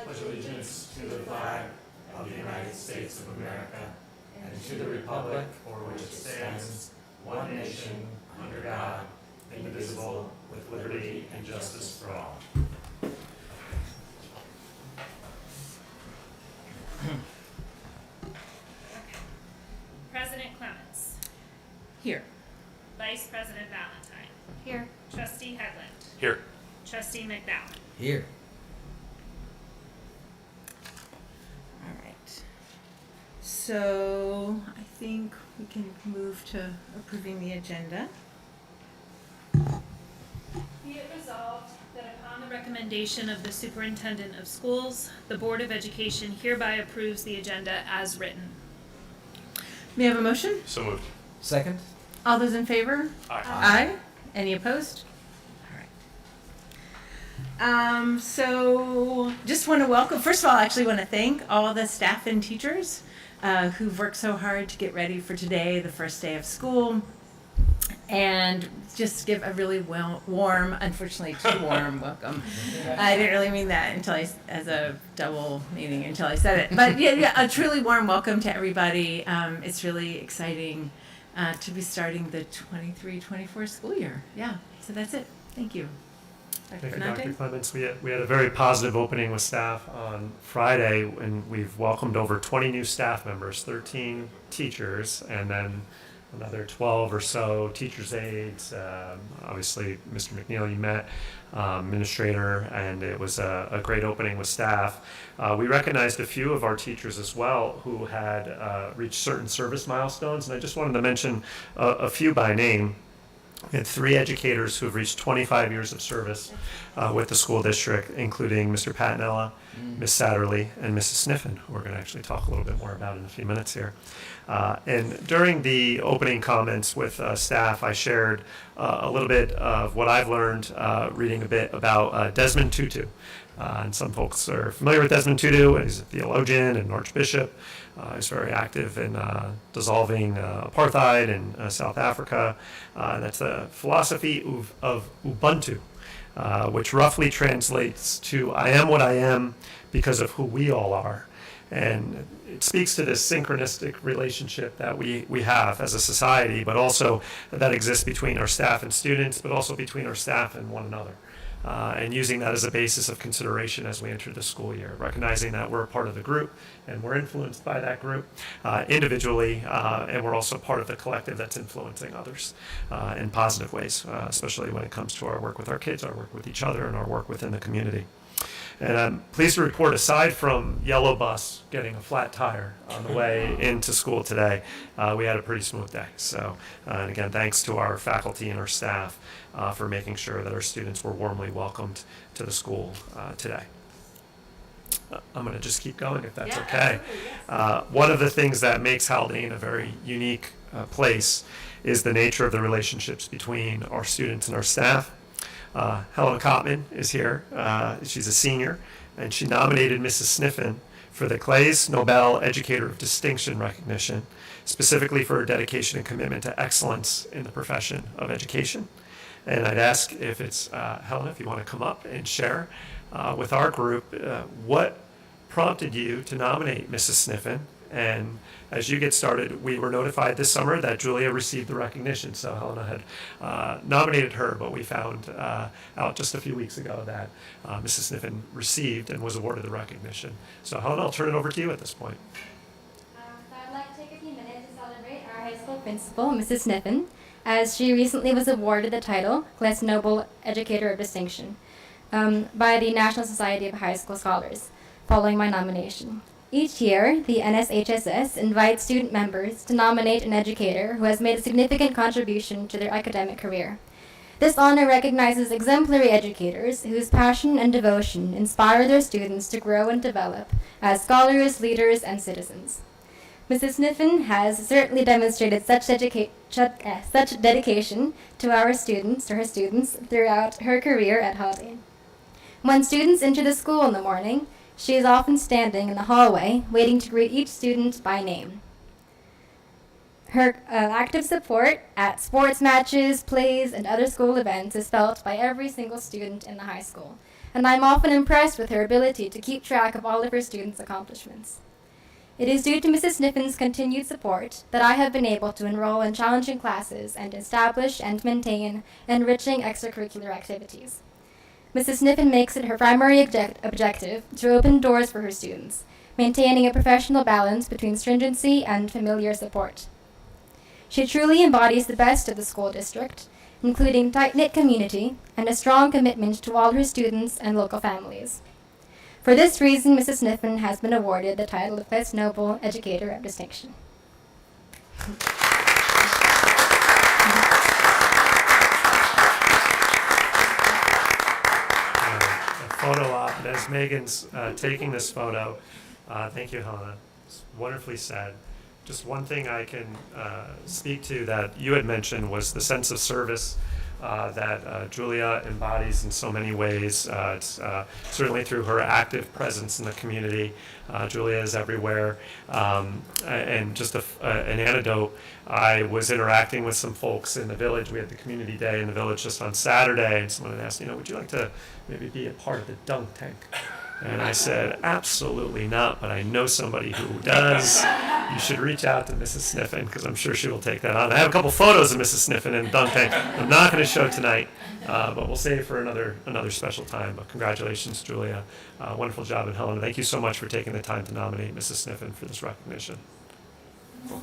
pledge allegiance to the flag of the United States of America and to the republic for which it stands, one nation, under God, indivisible, with liberty and justice for all. President Clements. Here. Vice President Benante. Here. Trustee Headland. Here. Trustee McDowell. Here. All right. So I think we can move to approving the agenda. Be it resolved that upon the recommendation of the Superintendent of Schools, the Board of Education hereby approves the agenda as written. May I have a motion? So moved. Second? All those in favor? Aye. Aye. Any opposed? All right. So just want to welcome, first of all, I actually want to thank all the staff and teachers who've worked so hard to get ready for today, the first day of school, and just give a really warm, unfortunately too warm welcome. I didn't really mean that as a double meaning until I said it. But yeah, a truly warm welcome to everybody. It's really exciting to be starting the 23-24 school year. Yeah, so that's it. Thank you. Thank you, Dr. Clements. We had a very positive opening with staff on Friday, and we've welcomed over 20 new staff members, 13 teachers, and then another 12 or so teachers' aides. Obviously, Mr. McNeil, you met, administrator, and it was a great opening with staff. We recognized a few of our teachers as well who had reached certain service milestones, and I just wanted to mention a few by name. We had 3 educators who have reached 25 years of service with the school district, including Mr. Patinella, Ms. Satterley, and Mrs. Sniffen, who we're going to actually talk a little bit more about in a few minutes here. And during the opening comments with staff, I shared a little bit of what I've learned reading a bit about Desmond Tutu. And some folks are familiar with Desmond Tutu. He's a theologian and archbishop. He's very active in dissolving apartheid in South Africa. That's the philosophy of Ubuntu, which roughly translates to I am what I am because of who we all are. And it speaks to this synchronistic relationship that we have as a society, but also that exists between our staff and students, but also between our staff and one another. And using that as a basis of consideration as we enter the school year, recognizing that we're a part of the group and we're influenced by that group individually, and we're also part of the collective that's influencing others in positive ways, especially when it comes to our work with our kids, our work with each other, and our work within the community. And I'm pleased to report, aside from Yellow Bus getting a flat tire on the way into school today, we had a pretty smooth day. So, and again, thanks to our faculty and our staff for making sure that our students were warmly welcomed to the school today. I'm going to just keep going if that's okay. One of the things that makes Haldane a very unique place is the nature of the relationships between our students and our staff. Helena Kottman is here. She's a senior, and she nominated Mrs. Sniffen for the Claes Nobel Educator of Distinction recognition, specifically for her dedication and commitment to excellence in the profession of education. And I'd ask if it's Helena, if you want to come up and share with our group what prompted you to nominate Mrs. Sniffen. And as you get started, we were notified this summer that Julia received the recognition. So Helena had nominated her, but we found out just a few weeks ago that Mrs. Sniffen received and was awarded the recognition. So Helena, I'll turn it over to you at this point. So I'd like to take a few minutes to celebrate our high school principal, Mrs. Sniffen, as she recently was awarded the title Claes Nobel Educator of Distinction by the National Society of High School Scholars, following my nomination. Each year, the NSHSS invites student members to nominate an educator who has made a significant contribution to their academic career. This honor recognizes exemplary educators whose passion and devotion inspire their students to grow and develop as scholars, leaders, and citizens. Mrs. Sniffen has certainly demonstrated such dedication to her students throughout her career at Haldane. When students enter the school in the morning, she is often standing in the hallway, waiting to greet each student by name. Her active support at sports matches, plays, and other school events is felt by every single student in the high school, and I'm often impressed with her ability to keep track of all of her students' accomplishments. It is due to Mrs. Sniffen's continued support that I have been able to enroll in challenging classes and establish and maintain enriching extracurricular activities. Mrs. Sniffen makes it her primary objective to open doors for her students, maintaining a professional balance between stringency and familiar support. She truly embodies the best of the school district, including tight-knit community and a strong commitment to all her students and local families. For this reason, Mrs. Sniffen has been awarded the title of Claes Nobel Educator of Distinction. Photo op, and as Megan's taking this photo, thank you, Helena. It's wonderfully said. Just one thing I can speak to that you had mentioned was the sense of service that Julia embodies in so many ways. It's certainly through her active presence in the community. Julia is everywhere. And just an anecdote, I was interacting with some folks in the village. We had the community day in the village just on Saturday, and someone had asked, would you like to maybe be a part of the dunk tank? And I said, absolutely not, but I know somebody who does. You should reach out to Mrs. Sniffen, because I'm sure she will take that on. I have a couple photos of Mrs. Sniffen in the dunk tank. I'm not going to show tonight, but we'll save it for another special time. But congratulations, Julia. Wonderful job. And Helena, thank you so much for taking the time to nominate Mrs. Sniffen for this recognition. Cool.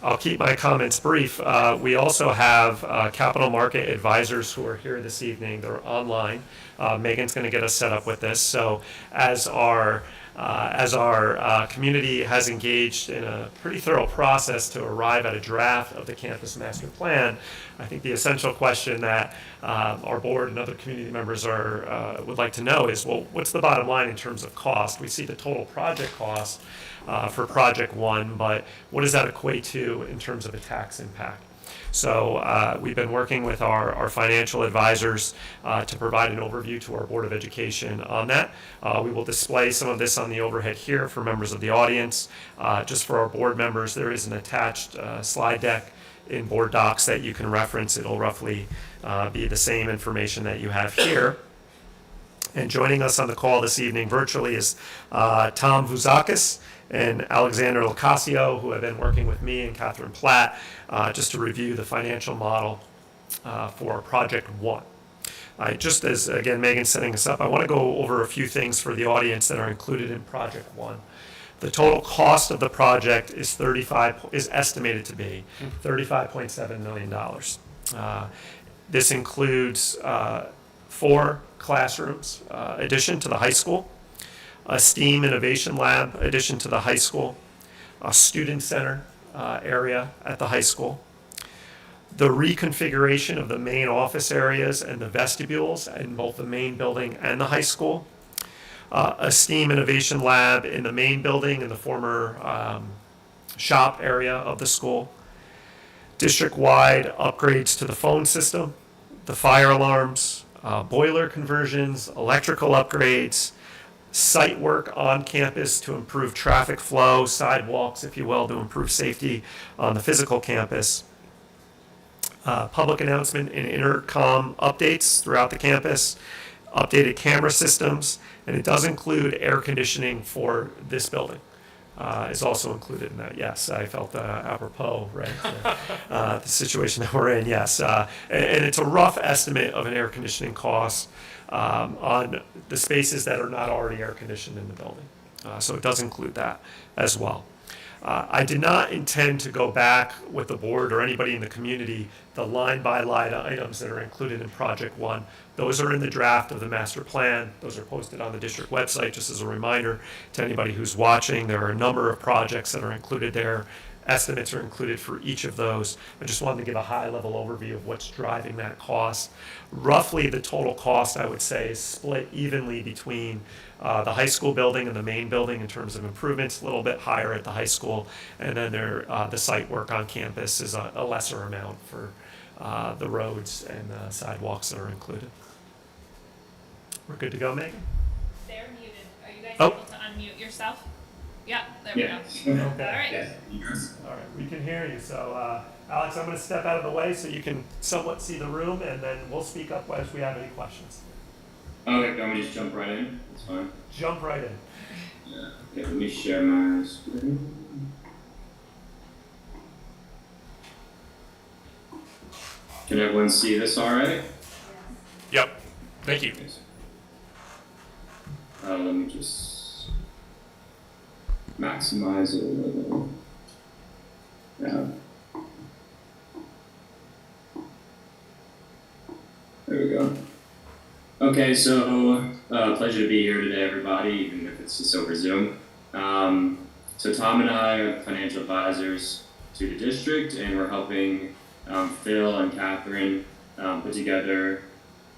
I'll keep my comments brief. We also have capital market advisors who are here this evening. They're online. Megan's going to get us set up with this. So as our community has engaged in a pretty thorough process to arrive at a draft of the campus master plan, I think the essential question that our board and other community members would like to know is, well, what's the bottom line in terms of cost? We see the total project cost for Project 1, but what does that equate to in terms of a tax impact? So we've been working with our financial advisors to provide an overview to our Board of Education on that. We will display some of this on the overhead here for members of the audience. Just for our board members, there is an attached slide deck in board docs that you can reference. It'll roughly be the same information that you have here. And joining us on the call this evening virtually is Tom Vuzakis and Alexander Locasio, who have been working with me and Catherine Platt just to review the financial model for Project 1. Just as, again, Megan's setting us up, I want to go over a few things for the audience that are included in Project 1. The total cost of the project is estimated to be $35.7 million. This includes 4 classrooms addition to the high school, a STEAM Innovation Lab addition to the high school, a student center area at the high school, the reconfiguration of the main office areas and the vestibules in both the main building and the high school, a STEAM Innovation Lab in the main building in the former shop area of the school, district-wide upgrades to the phone system, the fire alarms, boiler conversions, electrical upgrades, site work on campus to improve traffic flow, sidewalks, if you will, to improve safety on the physical campus, public announcement and intercom updates throughout the campus, updated camera systems, and it does include air conditioning for this building. Is also included in that. Yes, I felt apropos, right? The situation that we're in, yes. And it's a rough estimate of an air conditioning cost on the spaces that are not already air conditioned in the building. So it does include that as well. I did not intend to go back with the board or anybody in the community the line-by-line items that are included in Project 1. Those are in the draft of the master plan. Those are posted on the district website. Just as a reminder to anybody who's watching, there are a number of projects that are included there. Estimates are included for each of those. I just wanted to give a high-level overview of what's driving that cost. Roughly, the total cost, I would say, is split evenly between the high school building and the main building in terms of improvements, a little bit higher at the high school, and then the site work on campus is a lesser amount for the roads and the sidewalks that are included. We're good to go, Megan? They're muted. Are you guys Oh. able to unmute yourself? Yeah, there we go. Okay. All right. Yes. All right, we can hear you. So, Alex, I'm going to step out of the way so you can somewhat see the room, and then we'll speak up if we have any questions. Okay, can we just jump right in? That's fine. Jump right in. Yeah. Okay, let me share my screen. Can everyone see this all right? Yep. Thank you. Let me just maximize it a little. Yeah. There we go. Okay, so pleasure to be here today, everybody, even if it's just over Zoom. So Tom and I are financial advisors to the district, and we're helping Phil and Catherine put together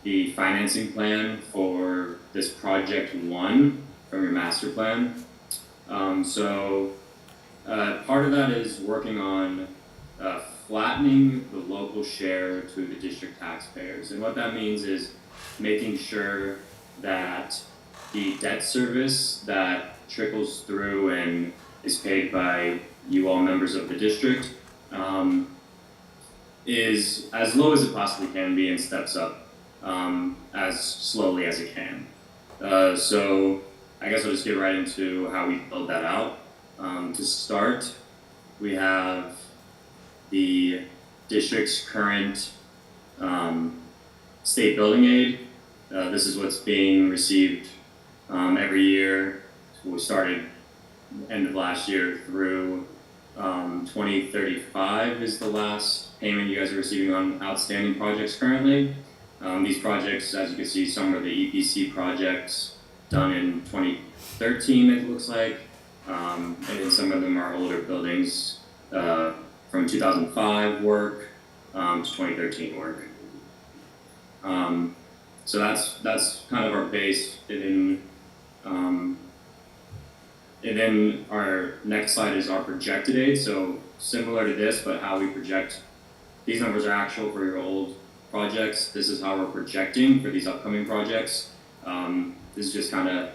the financing plan for this project one from your master plan. So part of that is working on flattening the local share to the district taxpayers. And what that means is making sure that the debt service that trickles through and is paid by you all members of the district is as low as it possibly can be and steps up as slowly as it can. So I guess I'll just get right into how we build that out. To start, we have the district's current state building aid. This is what's being received every year. We started end of last year through 2035 is the last payment you guys are receiving on outstanding projects currently. These projects, as you can see, some are the EPC projects done in 2013, it looks like, and then some of them are older buildings from 2005 work to 2013 work. So that's kind of our base. And then our next slide is our projected aid. So similar to this, but how we project. These numbers are actual for your old projects. This is how we're projecting for these upcoming projects. This is just kind of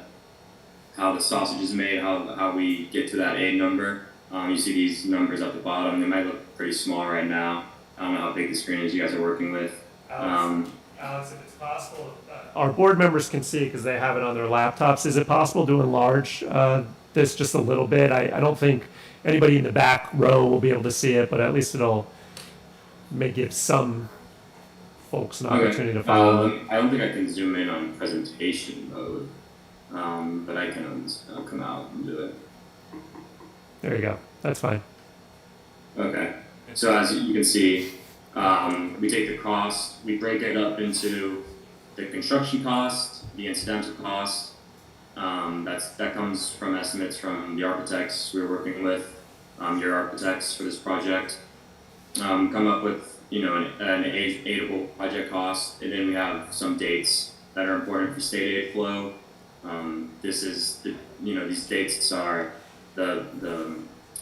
how the sausage is made, how we get to that aid number. You see these numbers at the bottom. They might look pretty small right now. I don't know how big the screen is you guys are working with. Alex, if it's possible, our board members can see because they have it on their laptops. Is it possible to enlarge this just a little bit? I don't think anybody in the back row will be able to see it, but at least may give some folks an opportunity to follow. I don't think I can zoom in on presentation mode, but I can come out and do it. There you go. That's fine. Okay. So as you can see, we take the cost, we break it up into the construction cost, the incidental cost. That comes from estimates from the architects we were working with, your architects for this project. Come up with an aidable project cost, and then we have some dates that are important for state aid flow. This is these dates are the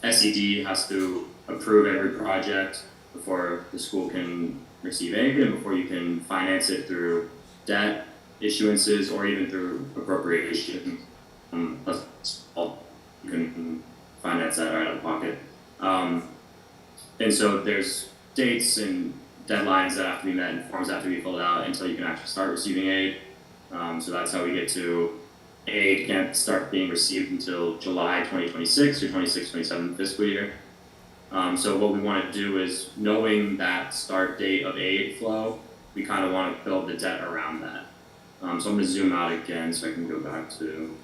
SED has to approve every project before the school can receive aid and before you can finance it through debt issuances or even through appropriation. You can finance that right out of pocket. And so there's dates and deadlines that have to be met and forms that have to be filled out until you can actually start receiving aid. So that's how we get to aid can't start being received until July 2026 or 26-27 fiscal year. So what we want to do is, knowing that start date of aid flow, we kind of want to build the debt around that. So I'm going to zoom out again so I can go back to.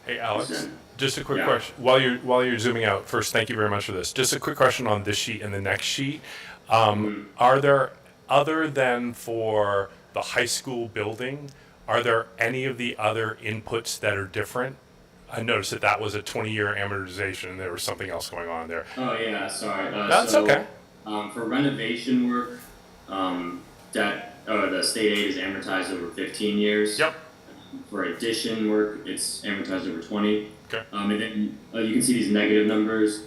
Hey, Alex, Zen. just a quick Yeah. question. While you're zooming out, first, thank you very much for this. Just a quick question on this sheet and the next sheet. Are there, other than for the high school building, are there any of the other inputs that are different? I noticed that was a 20-year amortization and there was something else going on there. Oh yeah, sorry. That's okay. For renovation work, the state aid is amortized over 15 years. Yep. For addition work, it's amortized over 20. Okay. And then you can see these negative numbers.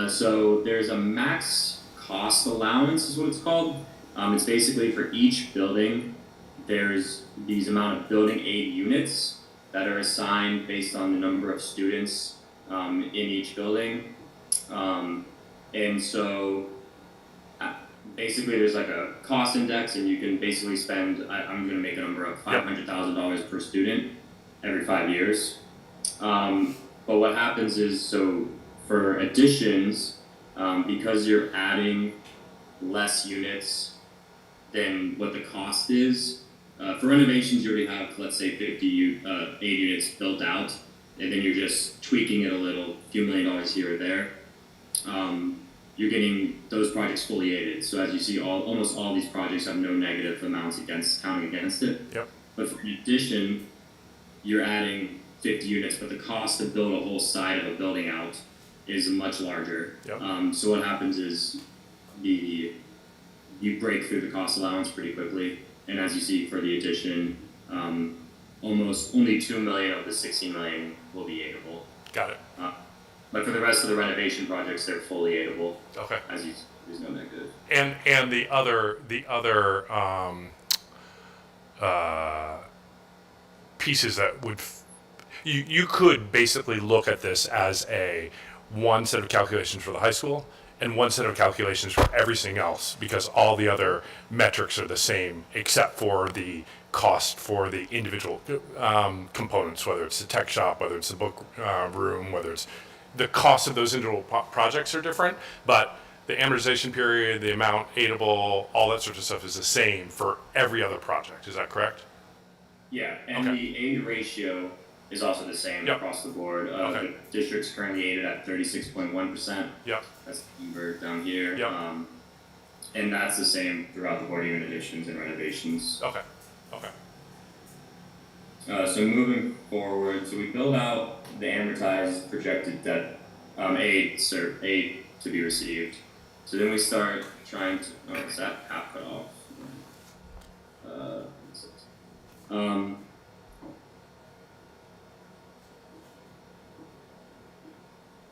So there's a max cost allowance is what it's called. It's basically for each building, there's these amount of building aid units that are assigned based on the number of students in each building. And so basically there's like a cost index, and you can basically spend, I'm going to make a number of $500,000 per student every 5 years. But what happens is, so for additions, because you're adding less units than what the cost is, for renovations you already have, let's say 80 units built out, and then you're just tweaking it a little, few $1 million here or there. You're getting those projects fully aided. So as you see, almost all these projects have no negative amounts counting against it. Yep. But for addition, you're adding 50 units, but the cost to build a whole side of a building out is much larger. Yep. So what happens is you break through the cost allowance pretty quickly. And as you see for the addition, almost only 2 million of the 16 million will be aidable. Got it. But for the rest of the renovation projects, they're fully aidable. Okay. As you, there's no negative. And the other pieces that would you could basically look at this as one set of calculations for the high school and one set of calculations for everything else, because all the other metrics are the same except for the cost for the individual components, whether it's the tech shop, whether it's the book room, whether it's the cost of those individual projects are different, but the amortization period, the amount aidable, all that sort of stuff is the same for every other project. Is that correct? Yeah, and Okay. the aid ratio is also the same Yep. across the board. Okay. The district's currently aided at 36.1%. Yep. That's the number down here. Yep. And that's the same throughout the board, even additions and renovations. Okay. Okay. So moving forward, so we build out the amortized projected debt, aid to be received. So then we start trying to, is that half cut off?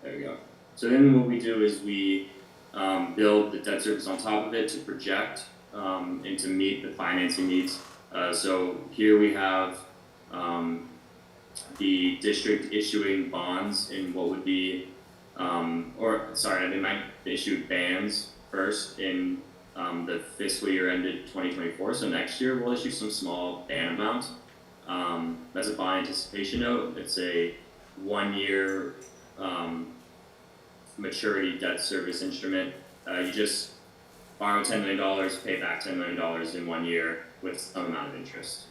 There we go. So then what we do is we build the debt service on top of it to project and to meet the financing needs. So here we have the district issuing bonds in what would be, they might issue bands first in the fiscal year ended 2024. So next year we'll issue some small band amount. That's a bond anticipation note. It's a 1 year maturity debt service instrument. You just borrow $10 million, pay back $10 million in 1 year with some amount of interest.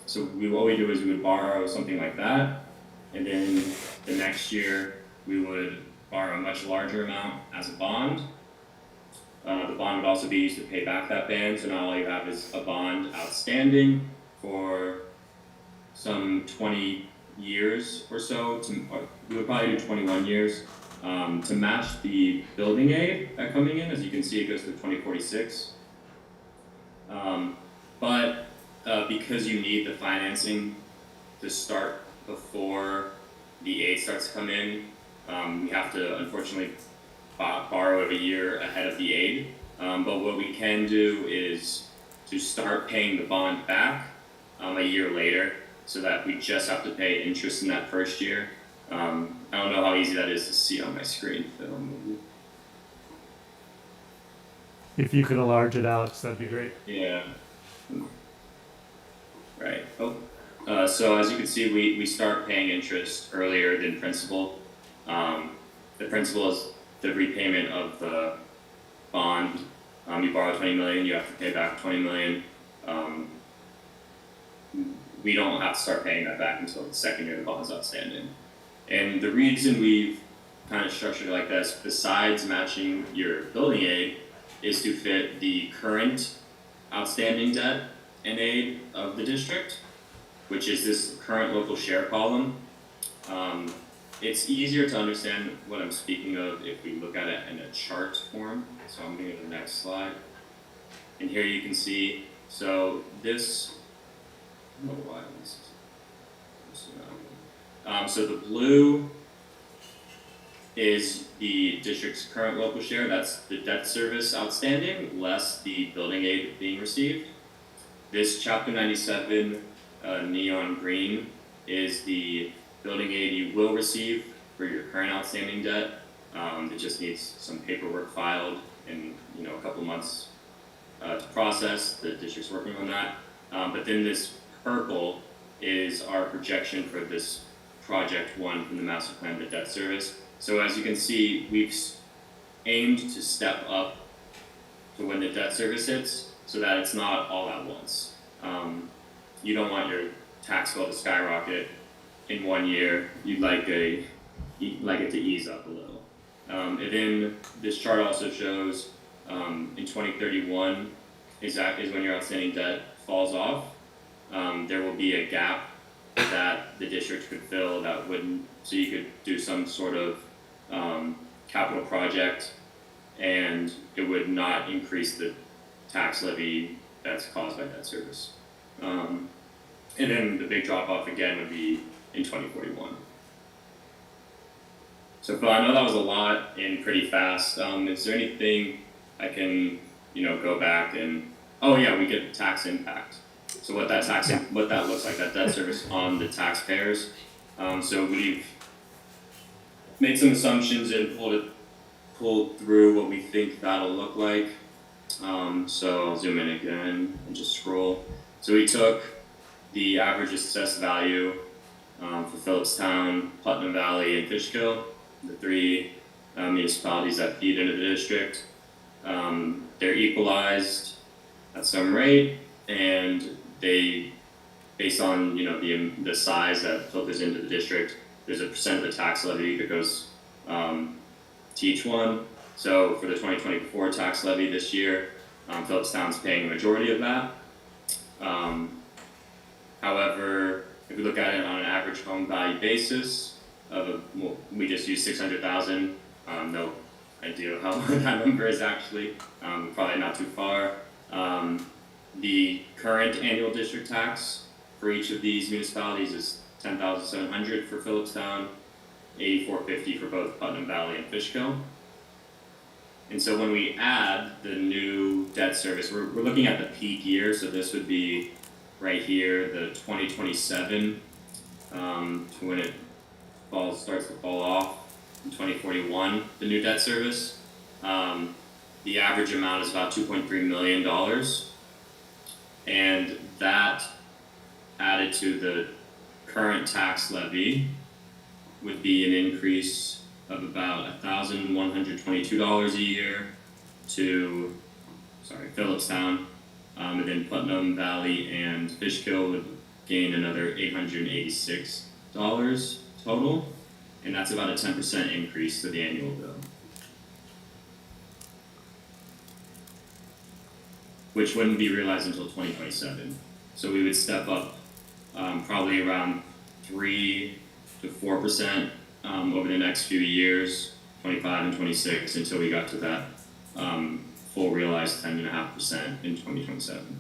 So what we do is we would borrow something like that, and then the next year we would borrow a much larger amount as a bond. The bond would also be used to pay back that band, so now all you have is a bond outstanding for some 20 years or so, we would probably do 21 years, to match the building aid that coming in. As you can see, it goes to 2046. But because you need the financing to start before the aid starts to come in, we have to unfortunately borrow it a year ahead of the aid. But what we can do is to start paying the bond back a year later, so that we just have to pay interest in that first year. I don't know how easy that is to see on my screen. If you could enlarge it, Alex, that'd be great. Yeah. Right. So as you can see, we start paying interest earlier than principal. The principal is the repayment of the bond. You borrow 20 million, you have to pay back 20 million. We don't have to start paying that back until the second year the bond is outstanding. And the reason we've kind of structured it like this, besides matching your building aid, is to fit the current outstanding debt and aid of the district, which is this current local share column. It's easier to understand what I'm speaking of if we look at it in a chart form. So I'm going to the next slide. And here you can see, so this, I don't know why this is so the blue is the district's current local share. That's the debt service outstanding less the building aid being received. This Chapter 97 neon green is the building aid you will receive for your current outstanding debt. It just needs some paperwork filed and, a couple months to process. The district's working on that. But then this purple is our projection for this project 1 from the master plan, the debt service. So as you can see, we've aimed to step up to when the debt service hits, so that it's not all at once. You don't want your tax bill to skyrocket in 1 year. You'd like it to ease up a little. And then this chart also shows in 2031 is when your outstanding debt falls off. There will be a gap that the district could fill so you could do some sort of capital project, and it would not increase the tax levy that's caused by debt service. And then the big drop off again would be in 2041. So Phil, I know that was a lot and pretty fast. Is there anything I can, go back and, oh yeah, we get the tax impact. So what that looks like, that debt service on the taxpayers. So we've made some assumptions and pulled through what we think that'll look like. So I'll zoom in again and just scroll. So we took the average assessed value for Phillipstown, Putnam Valley, and Fishkill, the 3 municipalities that feed into the district. They're equalized at some rate, and they, based on the size that filters into the district, there's a percent of the tax levy that goes to each one. So for the 2024 tax levy this year, Phillipstown's paying the majority of that. However, if we look at it on an average home value basis, we just use 600,000. No idea how that number is actually. Probably not too far. The current annual district tax for each of these municipalities is $10,700 for Phillipstown, $8,450 for both Putnam Valley and Fishkill. And so when we add the new debt service, we're looking at the peak year. So this would be right here, the 2027, to when it starts to fall off in 2041, the new debt service. The average amount is about $2.3 million. And that added to the current tax levy would be an increase of about $1,122 a year to, Phillipstown, and then Putnam Valley and Fishkill would gain another $886 total, and that's about a 10% increase to the annual bill, which wouldn't be realized until 2027. So we would step up probably around 3 to 4% over the next few years, 25 and 26, until we got to that full realized 10.5% in 2027.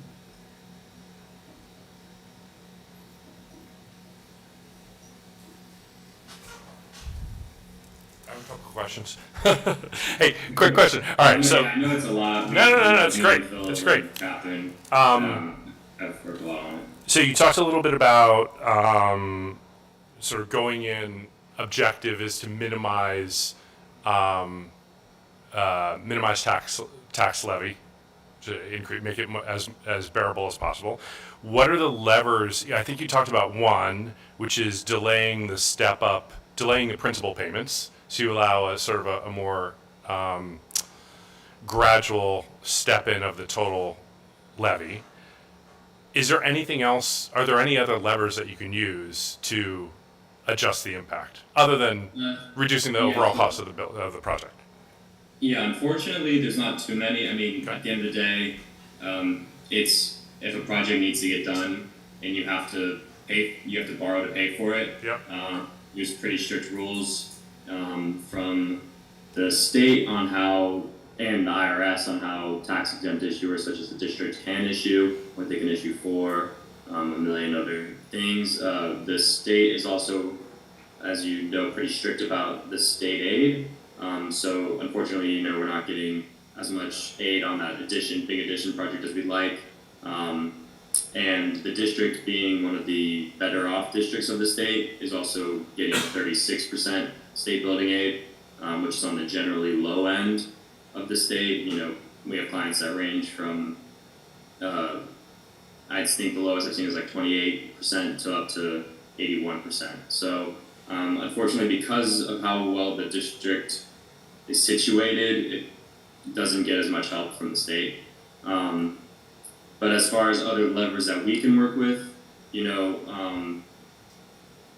I have a couple questions. Hey, quick question. All right, so I know it's a lot. No, it's great. It's great. Catherine, I've worked a lot on it. So you talked a little bit about sort of going in. Objective is to minimize tax levy, to make it as bearable as possible. What are the levers? I think you talked about one, which is delaying the principal payments, so you allow a sort of a more gradual step in of the total levy. Is there anything else? Are there any other levers that you can use to adjust the impact, other than reducing the overall cost of the project? Yeah, unfortunately, there's not too many. I mean, at the end of the day, it's if a project needs to get done and you have to borrow to pay for it. Yep. There's pretty strict rules from the state on how, and the IRS on how tax exempt issuers such as the district can issue, what they can issue for, a million other things. The state is also, as you know, pretty strict about the state aid. So unfortunately, we're not getting as much aid on that big addition project as we'd like. And the district, being one of the better off districts of the state, is also getting 36% state building aid, which is on the generally low end of the state. We have clients that range from, I'd think the lowest I've seen is like 28% to up to 81%. So unfortunately, because of how well the district is situated, it doesn't get as much help from the state. But as far as other levers that we can work with,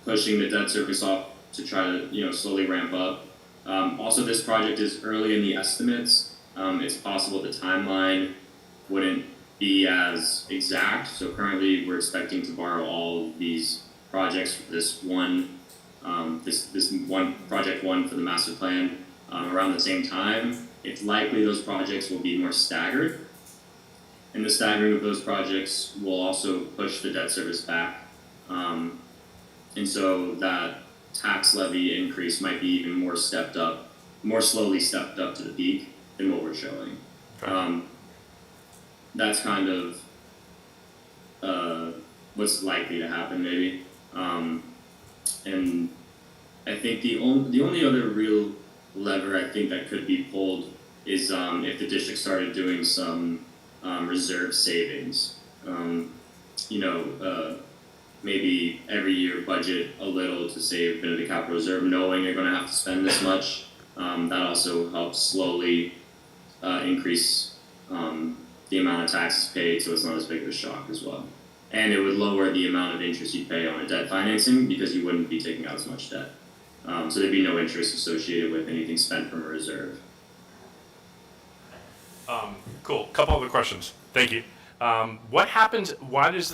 pushing the debt service off to try to slowly ramp up. Also, this project is early in the estimates. It's possible the timeline wouldn't be as exact. So currently, we're expecting to borrow all of these projects for this one, this one project one for the master plan around the same time. It's likely those projects will be more staggered, and the staggering of those projects will also push the debt service back. And so that tax levy increase might be even more slowly stepped up to the peak than what we're showing. Okay. That's kind of what's likely to happen, maybe. And I think the only other real lever I think that could be pulled is if the district started doing some reserve savings. Maybe every year budget a little to save into the capital reserve, knowing you're going to have to spend this much. That also helps slowly increase the amount of taxes paid, so it's not as big of a shock as well. And it would lower the amount of interest you pay on a debt financing because you wouldn't be taking out as much debt. So there'd be no interest associated with anything spent from a reserve. Cool. Couple other questions. Thank you. What happens? Why does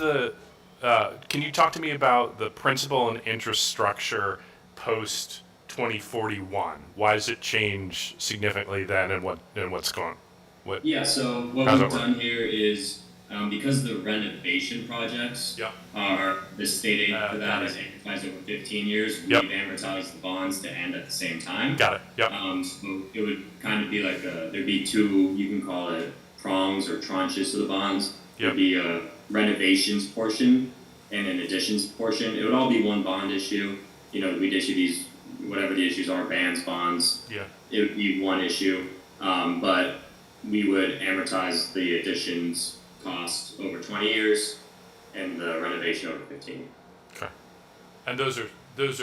can you talk to me about the principal and interest structure post 2041? Why does it change significantly then, and what's going? Yeah. So what we've done here is because the renovation projects are the state aid for that is amortized over 15 years. We've amortized the bonds to end at the same time. Got it. Yep. So it would kind of be like there'd be two, you can call it prongs or tranches to the bonds. There'd be a renovations portion and an additions portion. It would all be one bond issue. We'd issue these, whatever the issues are, bands, bonds. Yeah. It would be one issue, but we would amortize the additions cost over 20 years and the renovation over 15. Okay. And those are those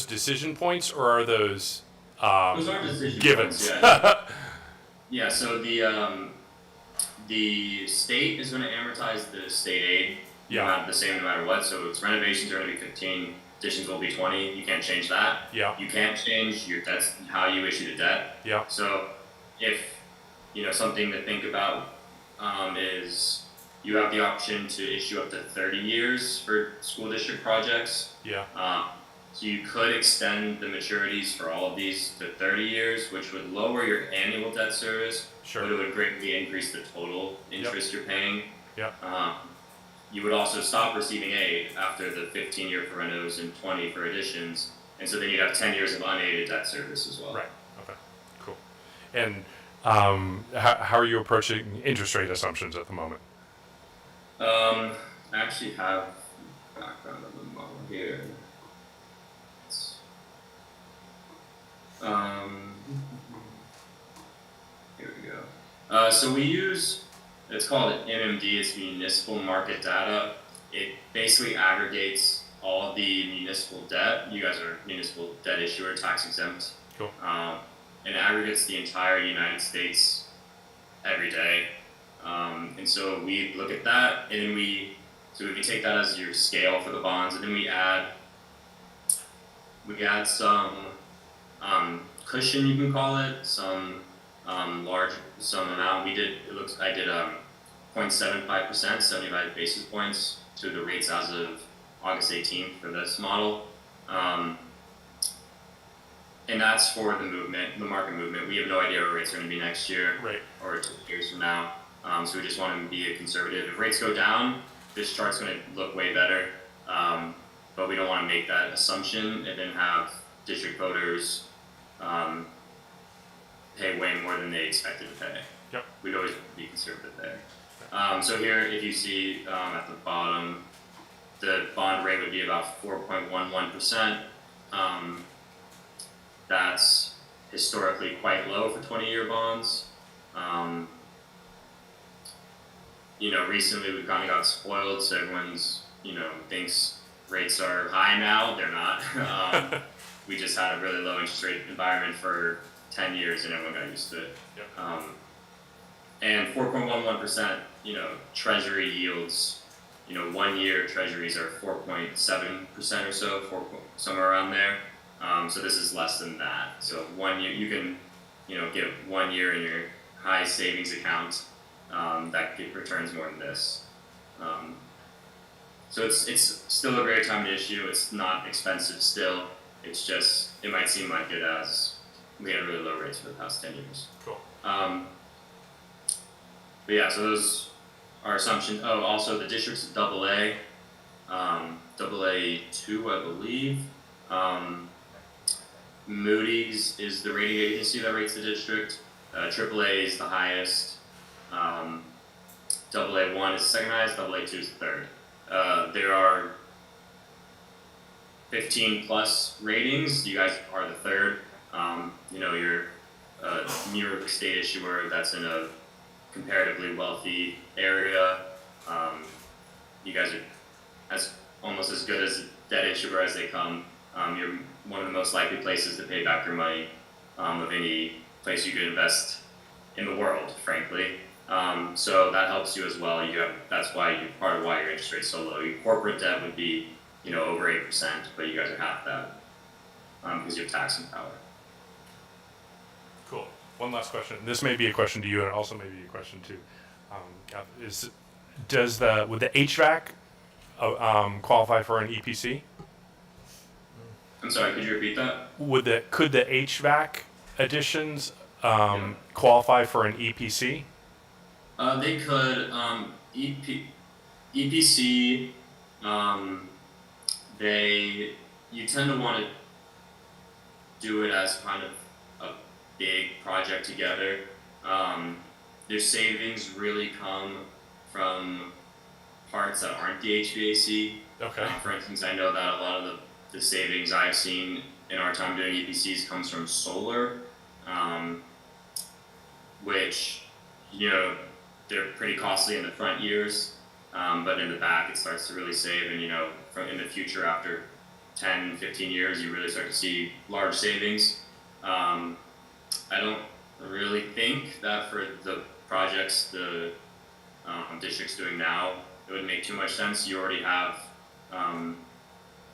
decision points, or are those those are decision givens? Points, yeah. Yeah, so the state is going to amortize the state aid. The same no matter what. So its renovations are going to be 15, additions will be 20. You can't change that. Yeah. You can't change that's how you issue the debt. Yeah. So if something to think about is you have the option to issue up to 30 years for school district projects. Yeah. So you could extend the maturities for all of these to 30 years, which would lower your annual debt service, but it would greatly increase the total interest you're paying. You would also stop receiving aid after the 15-year for renos and 20 for additions, and so then you'd have 10 years of unaided debt service as well. Right. Okay. Cool. And how are you approaching interest rate assumptions at the moment? I actually have background of the model here. Here we go. So we use, it's called MMD, it's municipal market data. It basically aggregates all of the municipal debt. You guys are municipal debt issuer, tax exempt. Cool. And it aggregates the entire United States every day. And so we look at that, and then we take that as your scale for the bonds, and then we add some cushion, you can call it, some amount. I did 0.75%, 75 basis points to the rates as of August 18th for this model. And that's for the market movement. We have no idea what rates are going to be next year or 2 years from now. So we just want to be a conservative. If rates go down, this chart's going to look way better. But we don't want to make that assumption and then have district voters pay way more than they expected to pay. Yep. We'd always be conservative there. So here, if you see at the bottom, the bond rate would be about 4.11%. That's historically quite low for 20-year bonds. Recently we've kind of got spoiled, so everyone's, thinks rates are high now. They're not. We just had a really low interest rate environment for 10 years and everyone got used to it. Yep. And 4.11%, treasury yields, 1 year treasuries are 4.7% or so, somewhere around there. So this is less than that. So 1 year, you can, get 1 year in your high savings account, that returns more than this. So it's still a great time to issue. It's not expensive still. It's just, it might seem like it as we had really low rates for the past 10 years. Cool. But yeah, so those are assumptions. Oh, also the district's AA, AA2, I believe. Moody's is the rating agency that rates the district. AAA is the highest. AA1 is the second highest. AA2 is the third. There are 15 plus ratings. You guys are the third. You're a New York State issuer that's in a comparatively wealthy area. You guys are almost as good as a debt issuer as they come. You're one of the most likely places to pay back your money of any place you could invest in the world, frankly. So that helps you as well. That's why part of why your interest rate's so low. Your corporate debt would be, over 8%, but you guys are half that because you have taxing power. Cool. One last question. This may be a question to you, and also may be a question to would the HVAC qualify for an EPC? I'm sorry, could you repeat that? Could the HVAC additions qualify for an EPC? They could. EPC. You tend to want to do it as kind of a big project together. Their savings really come from parts that aren't the HVAC. Okay. For instance, I know that a lot of the savings I've seen in our time doing EPCs comes from solar, which, they're pretty costly in the front years, but in the back it starts to really save, and in the future after 10, 15 years you really start to see large savings. I don't really think that for the projects the district's doing now it would make too much sense. You already have,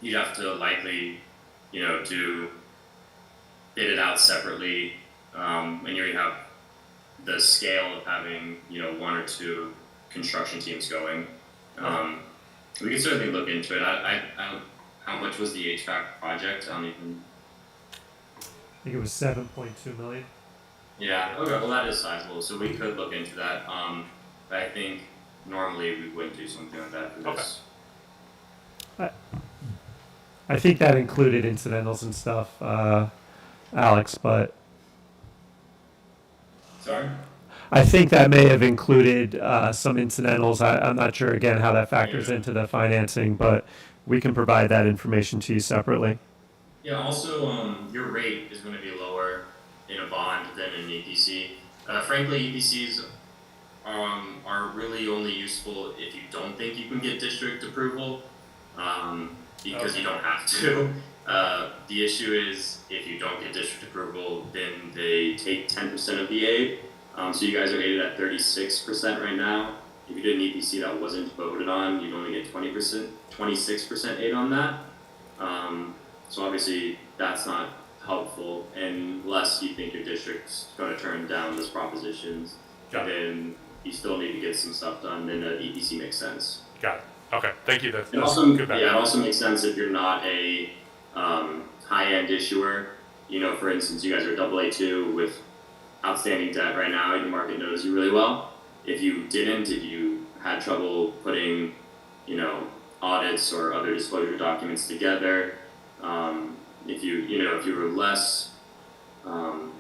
you'd have to likely, bid it out separately, and you already have the scale of having, 1 or 2 construction teams going. We can certainly look into it. I don't, how much was the HVAC project? I think it was 7.2 million. Yeah, okay, well that is sizable, so we could look into that. But I think normally we wouldn't do something like that for this. I think that included incidentals and stuff, Alex, but Sorry? I think that may have included some incidentals. I'm not sure, again, how that factors into the financing, but we can provide that information to you separately. Yeah, also, your rate is going to be lower in a bond than in an EPC. Frankly, EPCs are really only useful if you don't think you can get district approval, because you don't have to. The issue is if you don't get district approval, then they take 10% of the aid. So you guys are aided at 36% right now. If you did an EPC that wasn't voted on, you'd only get 26% aid on that. So obviously that's not helpful unless you think your district's going to turn down those propositions. Got it. Then you still need to get some stuff done. Then an EPC makes sense. Got it. Okay. Thank you. That's Also, good background. it also makes sense if you're not a high-end issuer. For instance, you guys are AA2 with outstanding debt right now. Your market knows you really well. If you had trouble putting, audits or other disclosure documents together, if you were less of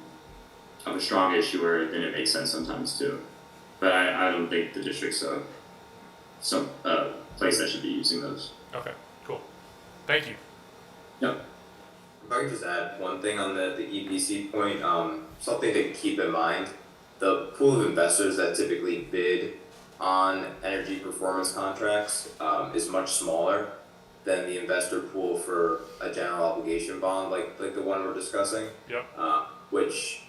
a strong issuer, then it makes sense sometimes too. But I don't think the district's some place that should be using those. Okay, cool. Thank you. Yep. If I could just add one thing on the EPC point, something to keep in mind, the pool of investors that typically bid on energy performance contracts is much smaller than the investor pool for a general obligation bond like the one we're discussing. Yep. Which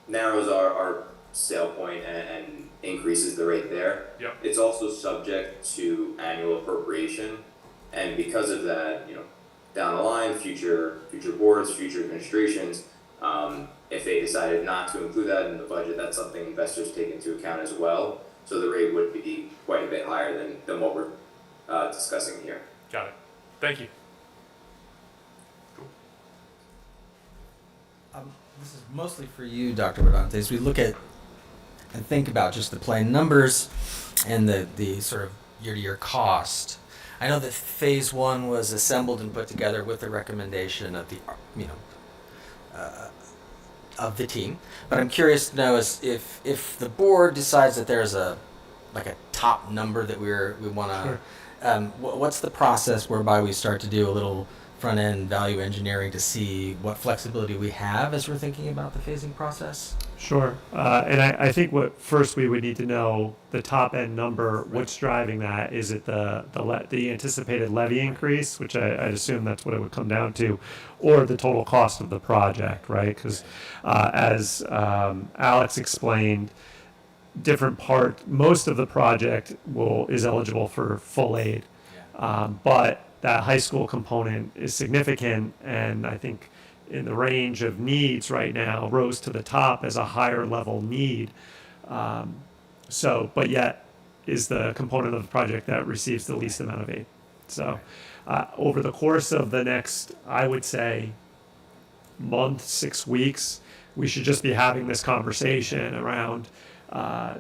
narrows our sale point and increases the rate there. Yep. It's also subject to annual appropriation, and because of that, down the line, future boards, future administrations, if they decided not to include that in the budget, that's something investors take into account as well. So the rate would be quite a bit higher than what we're discussing here. Got it. Thank you. This is mostly for you, Dr. Benante. As we look at and think about just the plain numbers and the sort of year-to-year cost, I know that phase one was assembled and put together with the recommendation of the, of the team. But I'm curious to know is if the board decides that there's a top number that we want to, sure. What's the process whereby we start to do a little front-end value engineering to see what flexibility we have as we're thinking about the phasing process? Sure. And I think what first we would need to know the top end number, right. What's driving that? Is it the anticipated levy increase, which I'd assume that's what it would come down to, or the total cost of the project, right? Because as Alex explained, most of the project is eligible for full aid, but that high school component is significant, and I think in the range of needs right now rose to the top as a higher level need. But yet is the component of the project that receives the least amount of aid. So over the course of the next, I would say, month, 6 weeks, we should just be having this conversation around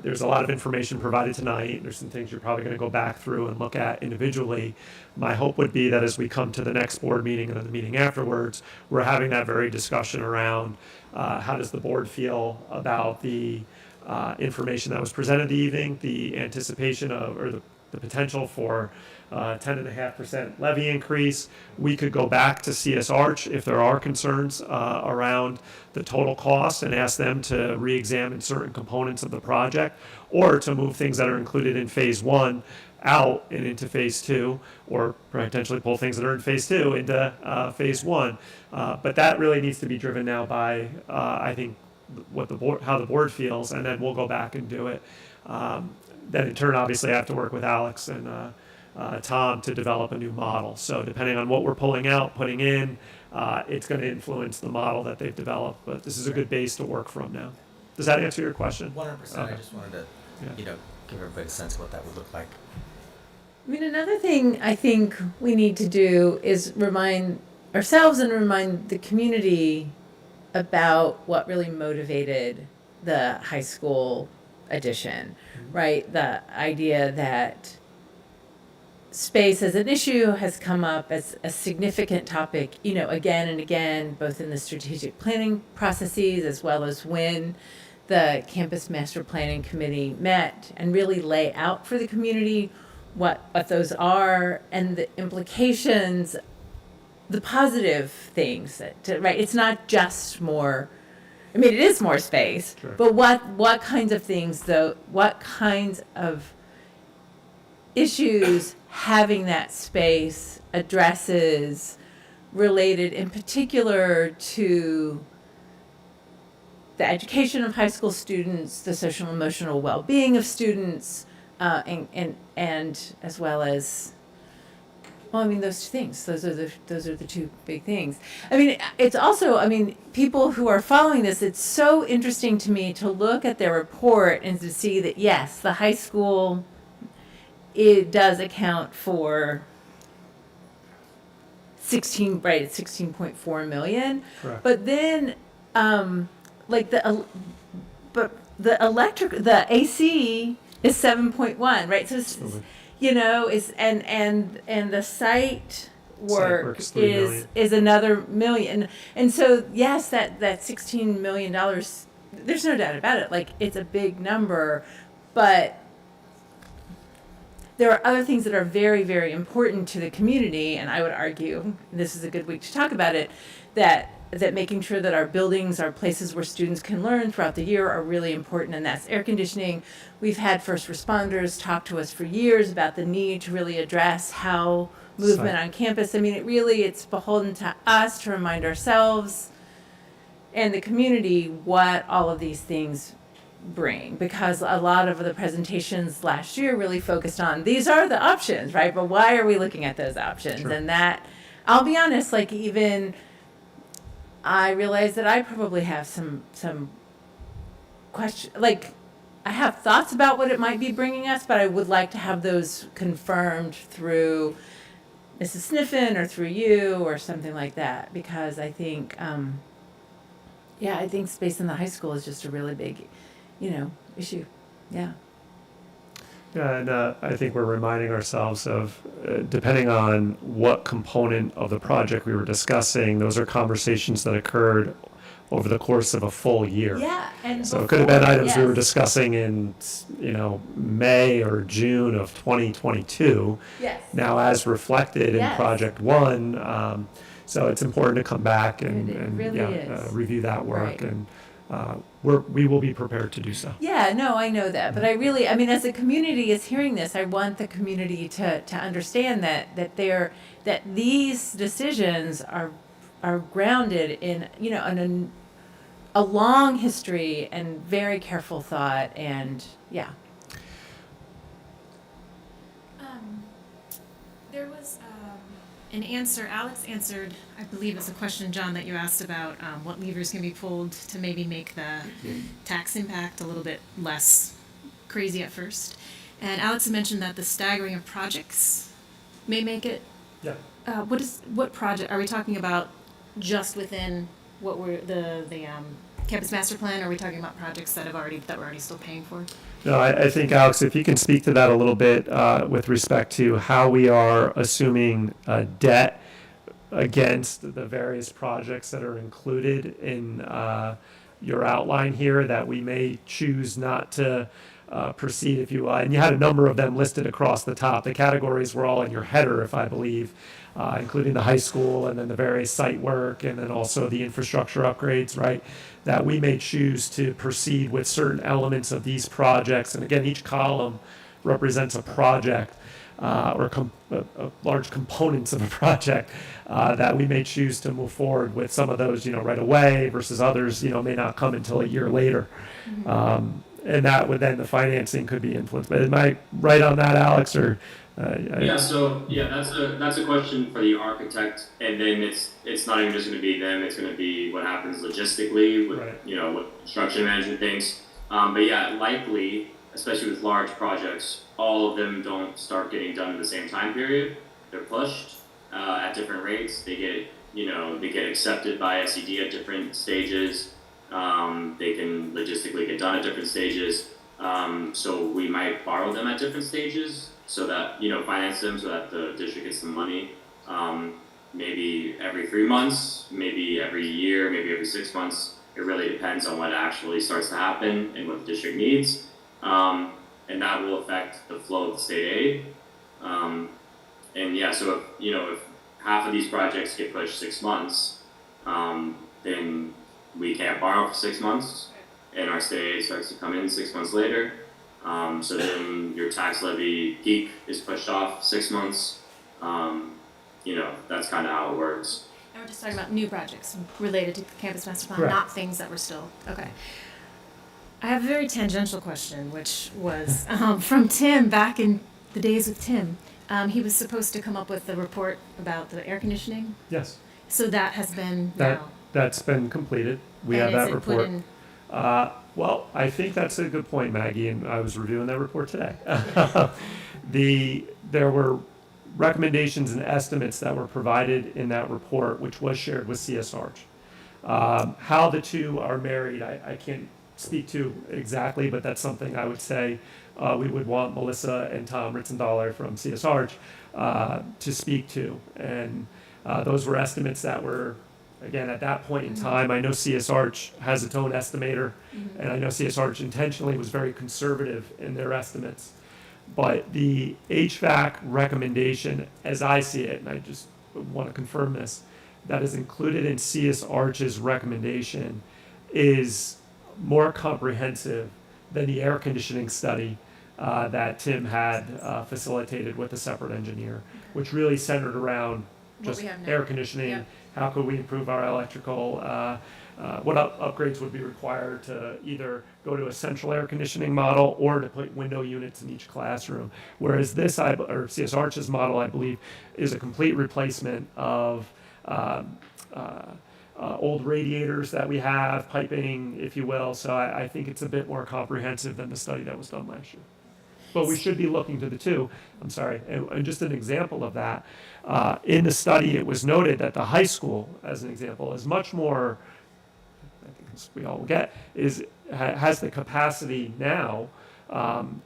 there's a lot of information provided tonight. There's some things you're probably going to go back through and look at individually. My hope would be that as we come to the next board meeting and then the meeting afterwards, we're having that very discussion around how does the board feel about the information that was presented the evening, the anticipation of, or the potential for 10.5% levy increase. We could go back to CS Arch if there are concerns around the total cost and ask them to re-examine certain components of the project, or to move things that are included in phase one out and into phase two, or potentially pull things that are in phase two into phase one. But that really needs to be driven now by, I think, how the board feels, and then we'll go back and do it. Then in turn, obviously, I have to work with Alex and Tom to develop a new model. So depending on what we're pulling out, putting in, it's going to influence the model that they've developed. But this is a good base to work from now. Does that answer your question? 100%. Okay. I just wanted to, give everybody a sense of what that would look like. I mean, another thing I think we need to do is remind ourselves and remind the community about what really motivated the high school addition, right? The idea that space as an issue has come up as a significant topic, again and again, both in the strategic planning processes as well as when the campus master planning committee met and really lay out for the community what those are and the implications, the positive things right? It's not just more, it is more space, sure. But what kinds of things though, what kinds of issues having that space addresses related in particular to the education of high school students, the social and emotional well-being of students, and as well as, those things. Those are the two big things. It's also, people who are following this, it's so interesting to me to look at their report and to see that, yes, the high school, it does account for 16.4 million. Correct. But then, the AC is 7.1, right? So it's, and the site work is another million. And so, yes, that $16 million, there's no doubt about it. It's a big number, but there are other things that are very, very important to the community, and I would argue, and this is a good week to talk about it, that making sure that our buildings are places where students can learn throughout the year are really important, and that's air conditioning. We've had first responders talk to us for years about the need to really address how movement on campus. I mean, it's beholden to us to remind ourselves and the community what all of these things bring, because a lot of the presentations last year really focused on these are the options, right? But why are we looking at those options? Sure. And that, I'll be honest, like even I realize that I probably have some question, like I have thoughts about what it might be bringing us, but I would like to have those confirmed through Mrs. Sniffen or through you or something like that, because I think, I think space in the high school is just a really big, issue. Yeah. Yeah, and I think we're reminding ourselves of, depending on what component of the project we were discussing, those are conversations that occurred over the course of a full year. Yeah, and So it could have been items we were yes. discussing in, May or June of 2022. Yes. Now, as reflected in Yes. Project One, so it's important to come back and, It really is. review that work, Right. and we will be prepared to do so. Yeah, no, I know that, but I mean, as the community is hearing this, I want the community to understand that these decisions are grounded in, in a long history and very careful thought, and yeah. There was an answer, Alex answered, I believe it's a question, John, that you asked about what levers can be pulled to maybe make the tax impact a little bit less crazy at first. And Alex mentioned that the staggering of projects may make it. Yeah. What project, are we talking about just within what were the campus master plan, or are we talking about projects that we're already still paying for? No, I think, Alex, if you can speak to that a little bit with respect to how we are assuming debt against the various projects that are included in your outline here that we may choose not to proceed, if you will. And you had a number of them listed across the top. The categories were all in your header, if I believe, including the high school and then the various site work and then also the infrastructure upgrades, right? That we may choose to proceed with certain elements of these projects. And again, each column represents a project or large components of a project that we may choose to move forward with. Some of those, right away versus others, may not come until a year later. Mm-hmm. And that would then the financing could be influenced. But am I right on that, Alex? Or that's a question for the architect, and then it's not even just going to be them. It's going to be what happens logistically with right. What construction management thinks. But yeah, likely, especially with large projects, all of them don't start getting done in the same time period. They're pushed at different rates. They get accepted by SED at different stages. They can logistically get done at different stages. So we might borrow them at different stages so that, finance them so that the district gets some money. Maybe every 3 months, maybe every year, maybe every 6 months. It really depends on what actually starts to happen and what the district needs. And that will affect the flow of the state aid. So if half of these projects get pushed 6 months, then we can't borrow for 6 months, and our state aid starts to come in 6 months later. So then your tax levy peak is pushed off 6 months. That's kind of how it works. And we're just talking about new projects related to the campus master plan, Correct. not things that were still, okay. I have a very tangential question, which was from Tim back in the days with Tim. He was supposed to come up with a report about the air conditioning. Yes. So that has been now. That's been completed. We And have is that it put report. in- Well, I think that's a good point, Maggie, and I was reviewing that report today. There were recommendations and estimates that were provided in that report, which was shared with CSRG. How the two are married, I can't speak to exactly, but that's something I would say we would want Melissa and Tom Ritzendahler from CSRG to speak to. And those were estimates that were, again, at that point in time, I know CSRG has its own estimator, and I know CSRG intentionally was very conservative in their estimates. But the HVAC recommendation, as I see it, and I just want to confirm this, that is included in CS Arch's recommendation is more comprehensive than the air conditioning study that Tim had facilitated with a separate engineer, which really centered around What just we have now. air conditioning. Yeah. How could we improve our electrical? What upgrades would be required to either go to a central air conditioning model or to put window units in each classroom? Whereas this, or CS Arch's model, I believe, is a complete replacement of old radiators that we have, piping, if you will. So I think it's a bit more comprehensive than the study that was done last year. But we should be looking to the two. I'm sorry. And just an example of that, in the study, it was noted that the high school, as an example, is much more, I think as we all get, has the capacity now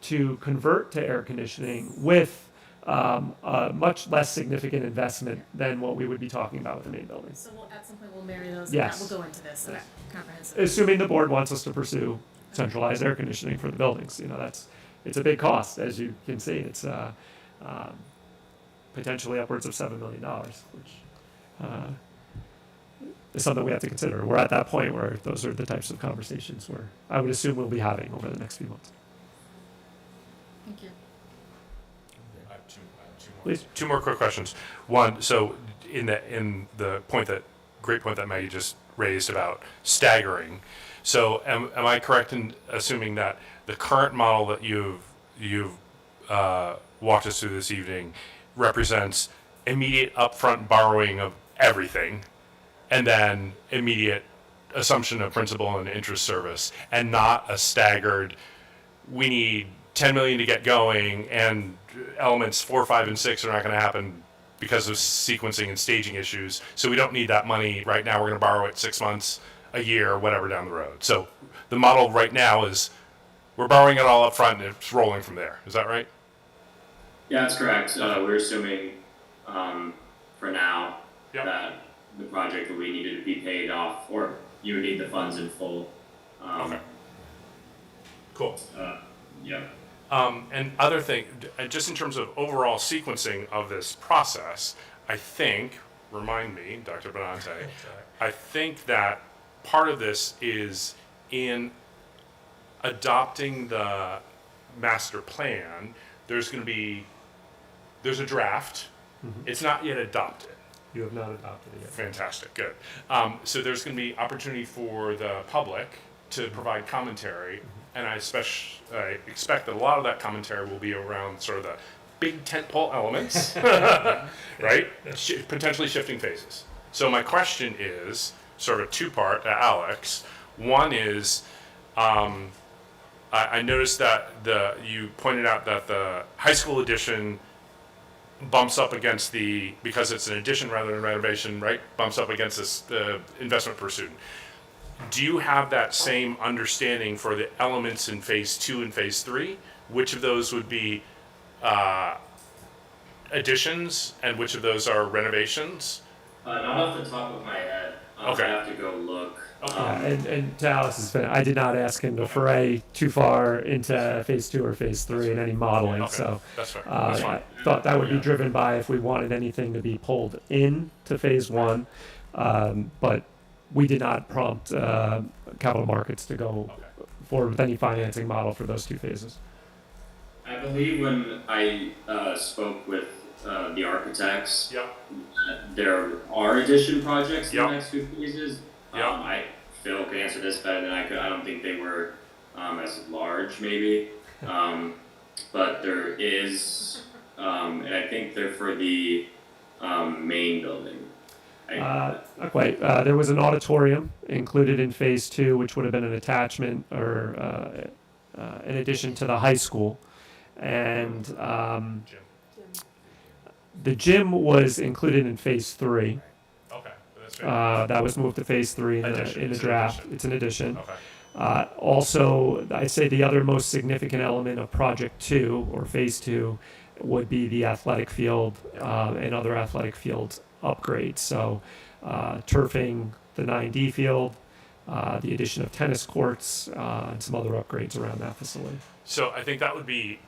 to convert to air conditioning with a much less significant investment than what we would be talking about with the main building. So at some point we'll marry those, Yes. and that will go into this comprehensive. Assuming the board wants us to pursue centralized air conditioning for the buildings, it's a big cost, as you can see. It's potentially upwards of $7 million, which is something we have to consider. We're at that point where those are the types of conversations where I would assume we'll be having over the next few months. Thank you. I have two more. Please. Two more quick questions. One, so in the great point that Maggie just raised about staggering. So am I correct in assuming that the current model that you've walked us through this evening represents immediate upfront borrowing of everything, and then immediate assumption of principal and interest service, and not a staggered, we need 10 million to get going, and elements 4, 5, and 6 are not going to happen because of sequencing and staging issues, so we don't need that money right now, we're going to borrow it 6 months, a year, whatever down the road. So the model right now is we're borrowing it all up front and it's rolling from there. Is that right? Yeah, that's correct. We're assuming for now Yep. that the project will be needed to be paid off, or you would need the funds in full. Okay. Cool. Yeah. And other thing, just in terms of overall sequencing of this process, I think, remind me, Dr. Benante, I think that part of this is in adopting the master plan, there's a draft. Mm-hmm. It's not yet adopted. You have not adopted it yet. Fantastic, good. So there's going to be opportunity for the public to provide commentary, and I expect that a lot of that commentary will be around sort of the big tentpole elements, right? Potentially shifting phases. So my question is sort of a two-part to Alex. One is, I noticed that you pointed out that the high school edition bumps up against because it's an addition rather than renovation, right? Bumps up against this investment per student. Do you have that same understanding for the elements in phase 2 and phase 3? Which of those would be additions and which of those are renovations? Not off the top of my head. Okay. I have to go look. And to Alex's point, I did not ask him to foray too far into phase 2 or phase 3 in any modeling. Okay. So That's fair. That's fine. I thought that would be driven by if we wanted anything to be pulled in to phase 1. But we did not prompt capital markets to go forward with any financing model for those 2 phases. I believe when I spoke with the architects, Yep. there are addition projects in Yep. the next 2 phases. Yep. Phil could answer this better than I could. I don't think they were as large, maybe. But there is, and I think they're for the main building. Not quite. There was an auditorium included in phase 2, which would have been an attachment or in addition to the high school. And the gym was included in phase 3. Okay. That's fair. That was moved to phase 3 in Addition. the It's an draft. addition. It's an addition. Okay. Also, I'd say the other most significant element of Project 2 or Phase 2 would be the athletic field and other athletic field upgrades. So, turfing the 9D field, the addition of tennis courts, and some other upgrades around that facility. So I think that would be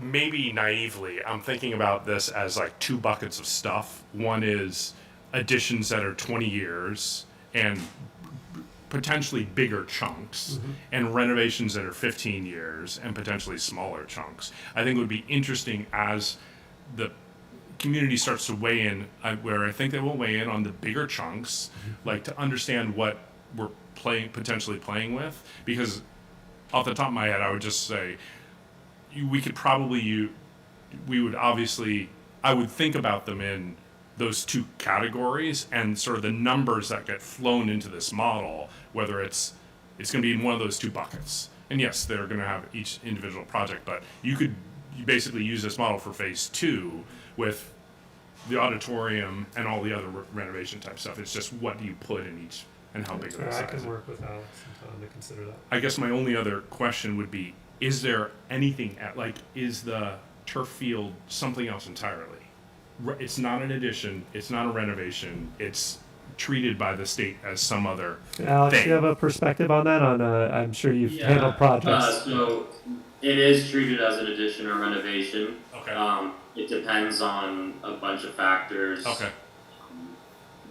maybe naively, I'm thinking about this as like two buckets of stuff. One is additions that are 20 years and potentially bigger chunks, and renovations that are 15 years and potentially smaller chunks. I think it would be interesting as the community starts to weigh in, where I think they will weigh in on the bigger chunks, like to understand what we're potentially playing with. Because off the top of my head, I would just say we could probably we would obviously, I would think about them in those two categories and sort of the numbers that get flown into this model, whether it's going to be in one of those two buckets. And yes, they're going to have each individual project, but you basically use this model for phase 2 with the auditorium and all the other renovation type stuff. It's just what do you put in each and how big of a I size. can work with Alex and Tom to consider that. I guess my only other question would be, is there anything is the turf field something else entirely? It's not an addition, it's not a renovation, it's treated by the state as some other Alex, thing. do you have a perspective on that? I'm sure you've Yeah, handled projects. So it is treated as an addition or renovation. Okay. It depends on a bunch of factors. Okay.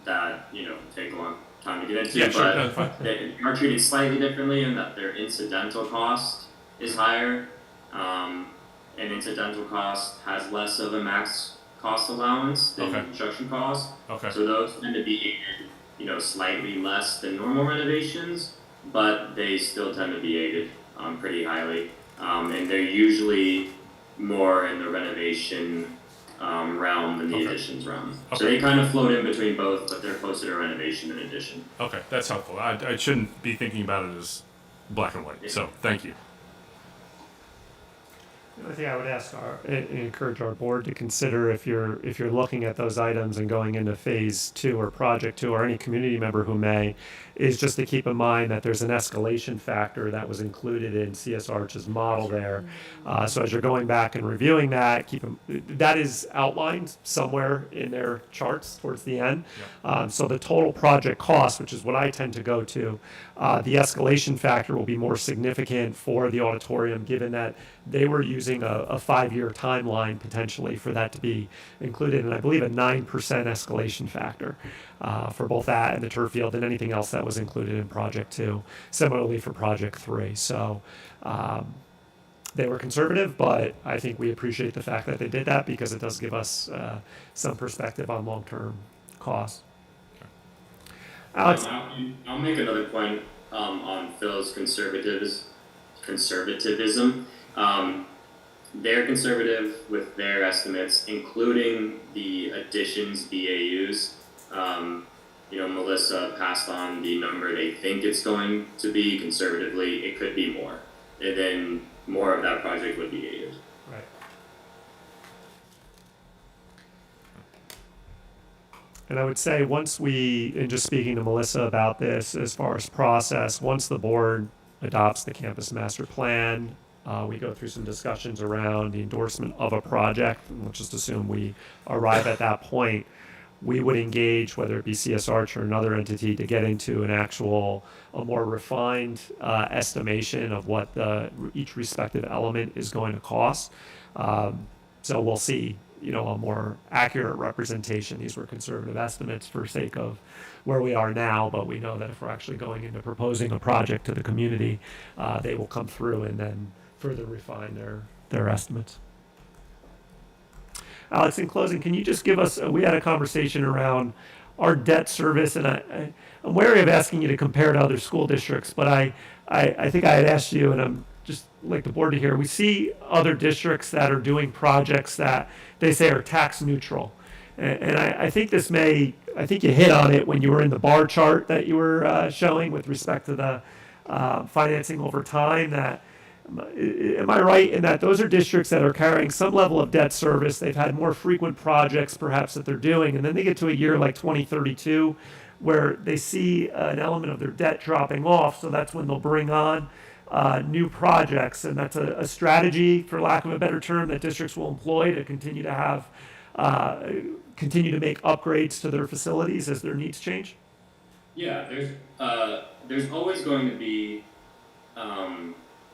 That take a long time to get into, Yeah, sure. but No, fine. they are treated slightly differently in that their incidental cost is higher. And incidental cost has less of a max cost allowance than Okay. construction cost. Okay. So those tend to be aided, slightly less than normal renovations, but they still tend to be aided pretty highly. And they're usually more in the renovation realm than the Okay. additions realm. Okay. So they kind of float in between both, but they're closer to renovation than addition. Okay, that's helpful. I shouldn't be thinking about it as black and white. So thank you. The only thing I would encourage our board to consider if you're looking at those items and going into phase 2 or project 2, or any community member who may, is just to keep in mind that there's an escalation factor that was included in CS Arch's model there. So as you're going back and reviewing that, that is outlined somewhere in their charts towards the end. So the total project cost, which is what I tend to go to, the escalation factor will be more significant for the auditorium, given that they were using a 5-year timeline potentially for that to be included, and I believe a 9% escalation factor for both that and the turf field and anything else that was included in Project 2. Similarly for Project 3. So they were conservative, but I think we appreciate the fact that they did that because it does give us some perspective on long-term costs. Alex? I'll make another point on Phil's conservatism. They're conservative with their estimates, including the additions BAUs. Melissa passed on the number they think it's going to be. Conservatively, it could be more. And then more of that project would be aided. Right. And I would say and just speaking to Melissa about this, as far as process, once the board adopts the campus master plan, we go through some discussions around the endorsement of a project, and let's just assume we arrive at that point. We would engage, whether it be CS Arch or another entity, to get into a more refined estimation of what each respective element is going to cost. So we'll see, a more accurate representation. These were conservative estimates for sake of where we are now, but we know that if we're actually going into proposing a project to the community, they will come through and then further refine their estimates. Alex, in closing, can you just give us, we had a conversation around our debt service, and I'm wary of asking you to compare to other school districts, but I think I had asked you, and I'm just like the board to hear, we see other districts that are doing projects that they say are tax neutral. And I think I think you hit on it when you were in the bar chart that you were showing with respect to the financing over time. Am I right in that those are districts that are carrying some level of debt service? They've had more frequent projects perhaps that they're doing, and then they get to a year like 2032 where they see an element of their debt dropping off, so that's when they'll bring on new projects, and that's a strategy, for lack of a better term, that districts will employ to continue to make upgrades to their facilities as their needs change? Yeah, there's always going to be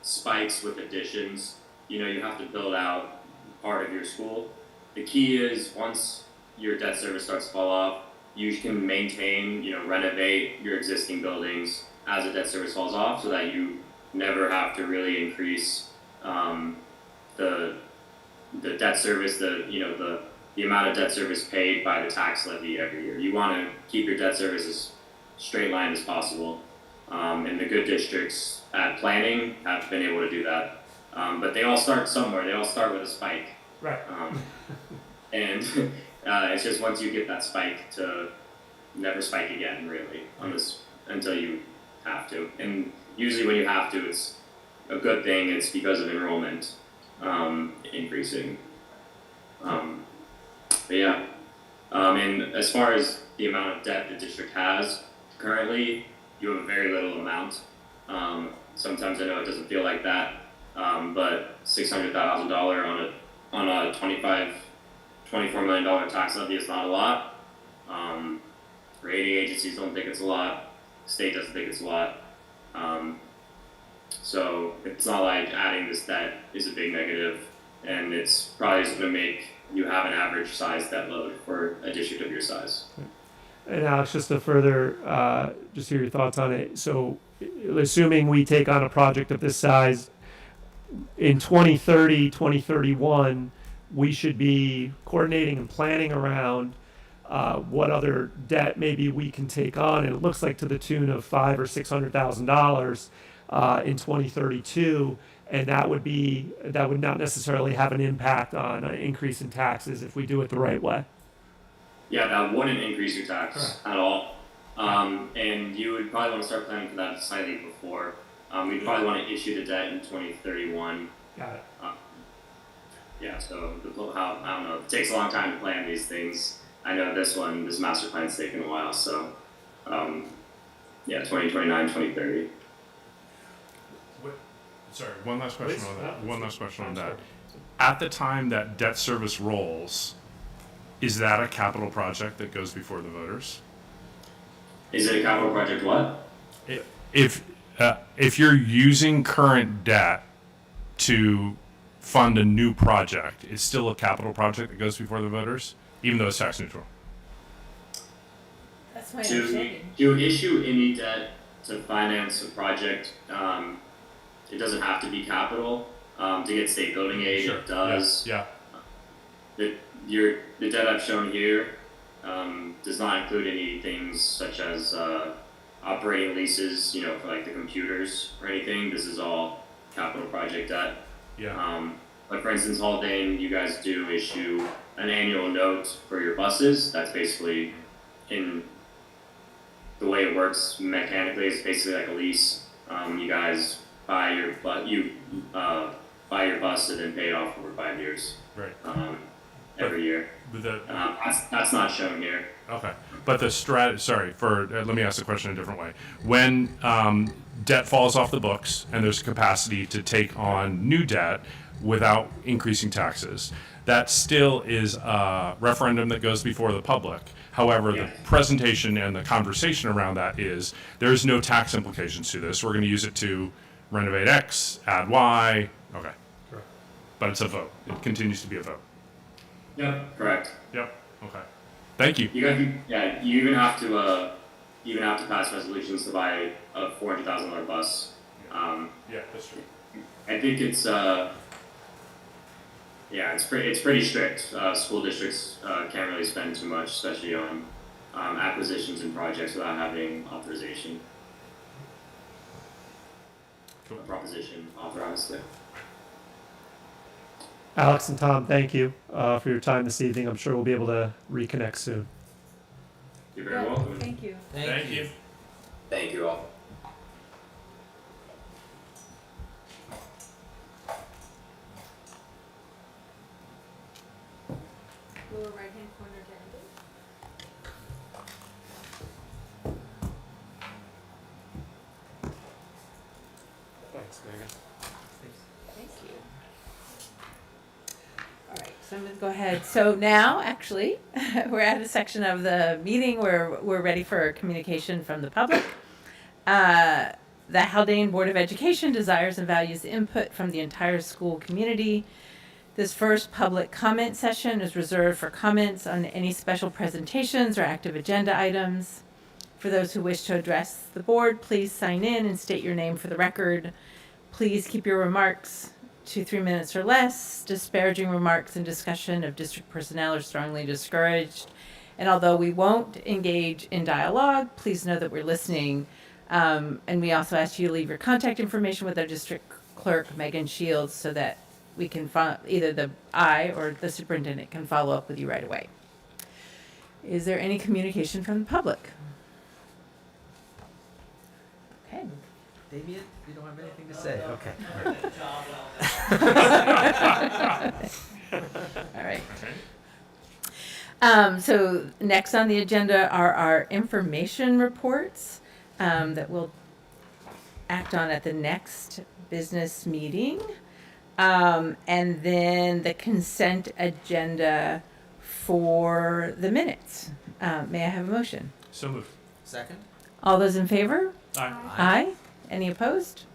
spikes with additions. you have to build out part of your school. The key is once your debt service starts to fall off, you can maintain, renovate your existing buildings as the debt service falls off, so that you never have to really increase the debt service, the amount of debt service paid by the tax levy every year. You want to keep your debt service as straight line as possible. And the good districts at planning have been able to do that. But they all start somewhere. They all start with a spike. Right. And it's just once you get that spike to never spike again, really, until you have to. And usually when you have to, it's a good thing. It's because of enrollment increasing. But yeah, and as far as the amount of debt the district has currently, you have a very little amount. Sometimes I know it doesn't feel like that, but $600,000 on a $24 million tax levy is not a lot. Rating agencies don't think it's a lot. State doesn't think it's a lot. So it's not like adding this debt is a big negative, and it's probably just going to make you have an average size debt load for a district of your size. And Alex, just to further, just hear your thoughts on it. So, assuming we take on a project of this size, in 2030, 2031, we should be coordinating and planning around what other debt maybe we can take on. And it looks like to the tune of $500,000 or $600,000 in 2032. And that would not necessarily have an impact on an increase in taxes if we do it the right way. Yeah, that wouldn't increase your tax at all. And you would probably want to start planning for that slightly before. We'd probably want to issue the debt in 2031. Got it. Yeah, so I don't know, it takes a long time to plan these things. I know this master plan's taken a while, so 2029, 2030. Sorry, one last question Please. on that. Yeah. One last question on Sure. that. At the time that debt service rolls, is that a capital project that goes before the voters? Is it a capital project what? If you're using current debt to fund a new project, it's still a capital project that goes before the voters, even though it's tax neutral. That's my To understanding. issue any debt to finance a project, it doesn't have to be capital. To get state building aid, it does. Yeah. The debt I've shown here does not include any things such as operating leases, for like the computers or anything. This is all capital project debt. Yeah. Like for instance, Haldane, you guys do issue an annual note for your buses. That's basically in the way it works mechanically. It's basically like a lease. You guys buy your bus and then pay it off over 5 years. Right. Every year. But That's not shown here. okay. But the let me ask the question a different way. When debt falls off the books and there's capacity to take on new debt without increasing taxes, that still is a referendum that goes before the public. However, the presentation and the conversation around that is there's no tax implications to this. We're going to use it to renovate X, add Y. Okay. Correct. But it's a vote. It continues to be a vote. Yep. Correct. Yep. Okay. Thank you. You even have to pass resolutions to buy a $400,000 bus. Yeah, that's true. I think it's it's pretty strict. School districts can't really spend too much, especially on acquisitions and projects without having authorization. Cool. A proposition authorized. Yeah. Alex and Tom, thank you for your time this evening. I'm sure we'll be able to reconnect soon. You're very welcome. Thank you. Thank you. Thank you all. Lower right-hand corner, candidate. Thanks, Megan. Thank you. All right, so I'm going to go ahead. So now, actually, we're at a section of the meeting where we're ready for communication from the public. The Haldane Board of Education desires and values input from the entire school community. This first public comment session is reserved for comments on any special presentations or active agenda items. For those who wish to address the board, please sign in and state your name for the record. Please keep your remarks to 3 minutes or less. Disparaging remarks and discussion of district personnel are strongly discouraged. And although we won't engage in dialogue, please know that we're listening. And we also ask you to leave your contact information with our district clerk, Megan Shields, so that we can either I or the superintendent can follow up with you right away. Is there any communication from the public? Okay. David, you don't have anything to say. Okay. All right. So next on the agenda are our information reports that we'll act on at the next business meeting. And then the consent agenda for the minutes. May I have a motion? So moved. Second? All those in favor? Aye. Aye. Any opposed?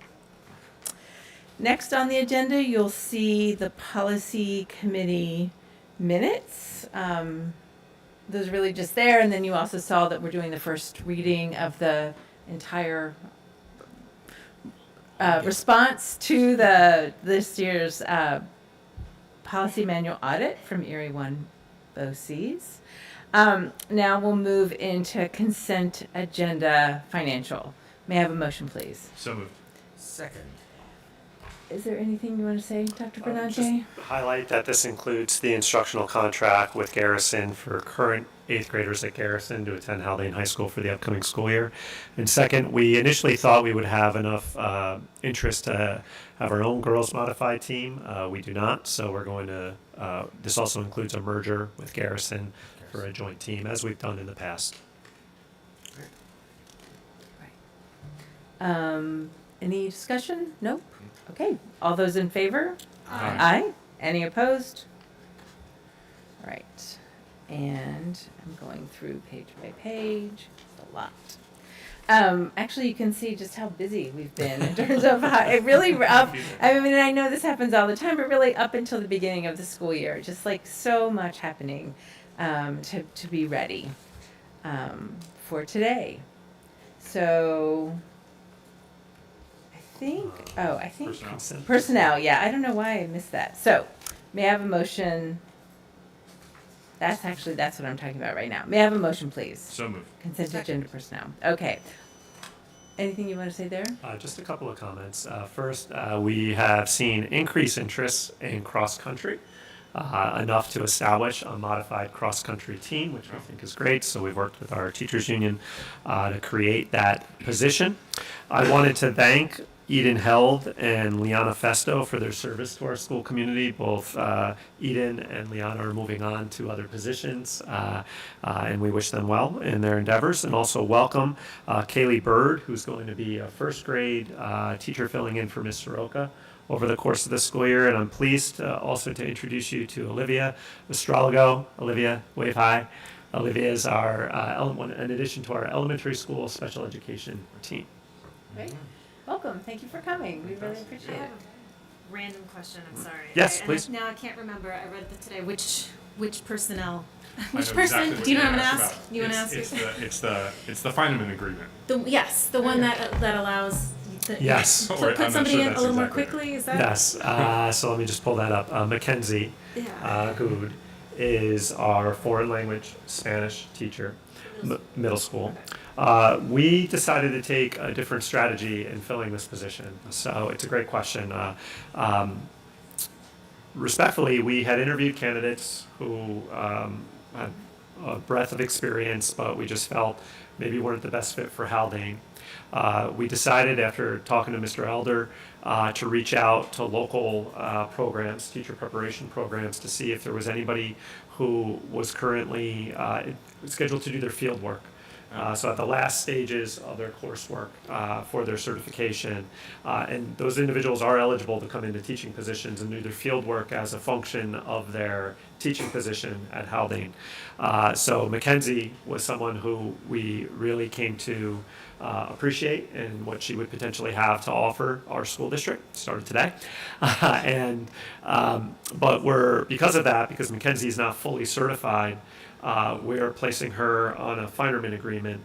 Next on the agenda, you'll see the policy committee minutes. Those are really just there, and then you also saw that we're doing the first reading of the entire response to this year's policy manual audit from Erie 1 BOCs. Now we'll move into consent agenda financial. May I have a motion, please? So moved. Second. Is there anything you want to say, Dr. Benante? Just highlight that this includes the instructional contract with Garrison for current 8th graders at Garrison to attend Haldane High School for the upcoming school year. And second, we initially thought we would have enough interest to have our own girls modified team. We do not, so we're going to, this also includes a merger with Garrison for a joint team, as we've done in the past. Any discussion? Nope. Okay. All those in favor? Aye. Aye. Any opposed? All right. And I'm going through page by page. It's a lot. Actually, you can see just how busy we've been in terms of how it really up. I mean, I know this happens all the time, but really up until the beginning of the school year, just like so much happening to be ready for today. So I think Personnel. personnel. Yeah, I don't know why I missed that. So may I have a motion? That's what I'm talking about right now. May I have a motion, please? So moved. Consent agenda personnel. Okay. Anything you want to say there? Just a couple of comments. First, we have seen increased interest in cross-country, enough to establish a modified cross-country team, which I think is great. So we've worked with our teachers union to create that position. I wanted to thank Eden Held and Liana Festo for their service to our school community. Both Eden and Liana are moving on to other positions, and we wish them well in their endeavors. And also welcome Kaylee Bird, who's going to be a first grade teacher filling in for Miss Soroka over the course of the school year. And I'm pleased also to introduce you to Olivia Astrologo. Olivia, wave hi. Olivia is our, in addition to our elementary school special education team. Great. Welcome. Thank you for coming. We really I appreciate have it. a random question, I'm sorry. Yes, And please. now I can't remember, I read that today, which personnel, I which know person, exactly what do you know you're what I'm gonna asking ask? about. You wanna It's ask? it's the Feynman agreement. Yes, the one that allows. Yes. Or Put I'm not somebody sure in a that's little more exactly right. quickly, is that? Yes, so let me just pull that up. Mackenzie Yeah. Good is our foreign language Spanish teacher, middle school. We decided to take a different strategy in filling this position. So it's a great question. Respectfully, we had interviewed candidates who had a breadth of experience, but we just felt maybe weren't the best fit for Haldane. We decided after talking to Mr. Elder to reach out to local programs, teacher preparation programs, to see if there was anybody who was currently scheduled to do their field work. So at the last stages of their coursework for their certification, and those individuals are eligible to come into teaching positions and do their field work as a function of their teaching position at Haldane. So Mackenzie was someone who we really came to appreciate and what she would potentially have to offer our school district. Started today. But because of that, because Mackenzie is not fully certified, we're placing her on a fireman agreement,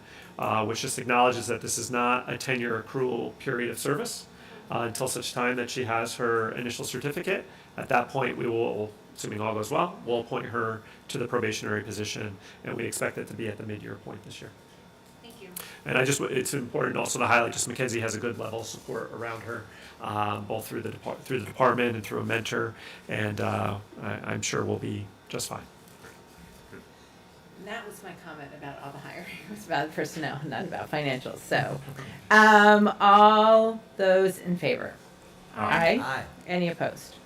which just acknowledges that this is not a 10-year accrual period of service until such time that she has her initial certificate. At that point, we will, assuming all goes well, we'll appoint her to the probationary position, and we expect it to be at the mid-year point this year. Thank you. And it's important also to highlight just Mackenzie has a good level of support around her, both through the department and through a mentor, and I'm sure we'll be just fine. And that was my comment about all the hiring. It was about personnel, not about financials. So, all those in favor? Aye. Aye. Any opposed?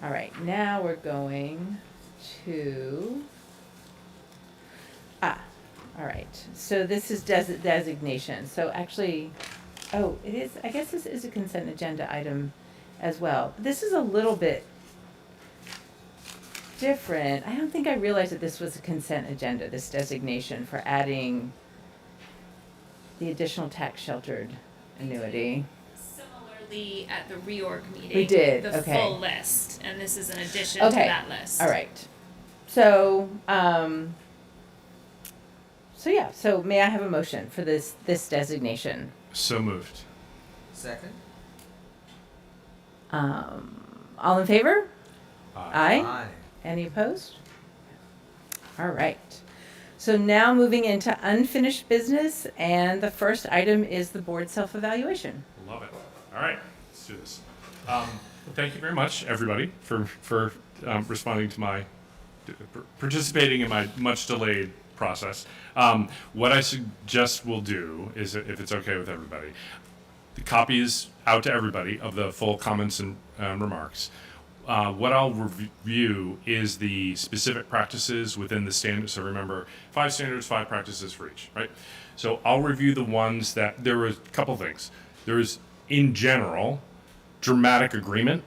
All right, now we're going to, all right, so this is designation. So actually, it is, I guess this is a consent agenda item as well. This is a little bit different. I don't think I realized that this was a consent agenda, this designation for adding the additional tax sheltered annuity. Similarly, at the reorg meeting, We did, the okay. full list, and this is an addition to Okay. that list. All right. So, so may I have a motion for this designation? So moved. Second. All in favor? Aye. Any opposed? All right. So now moving into unfinished business, and the first item is the board self-evaluation. Love it. All right, let's do this. Thank you very much, everybody, for responding to my participating in my much delayed process. What I suggest we'll do is, if it's okay with everybody, the copy is out to everybody of the full comments and remarks. What I'll review is the specific practices within the standards. So remember, 5 standards, 5 practices for each, right? So I'll review the ones that, there was a couple things. There was, in general, dramatic agreement.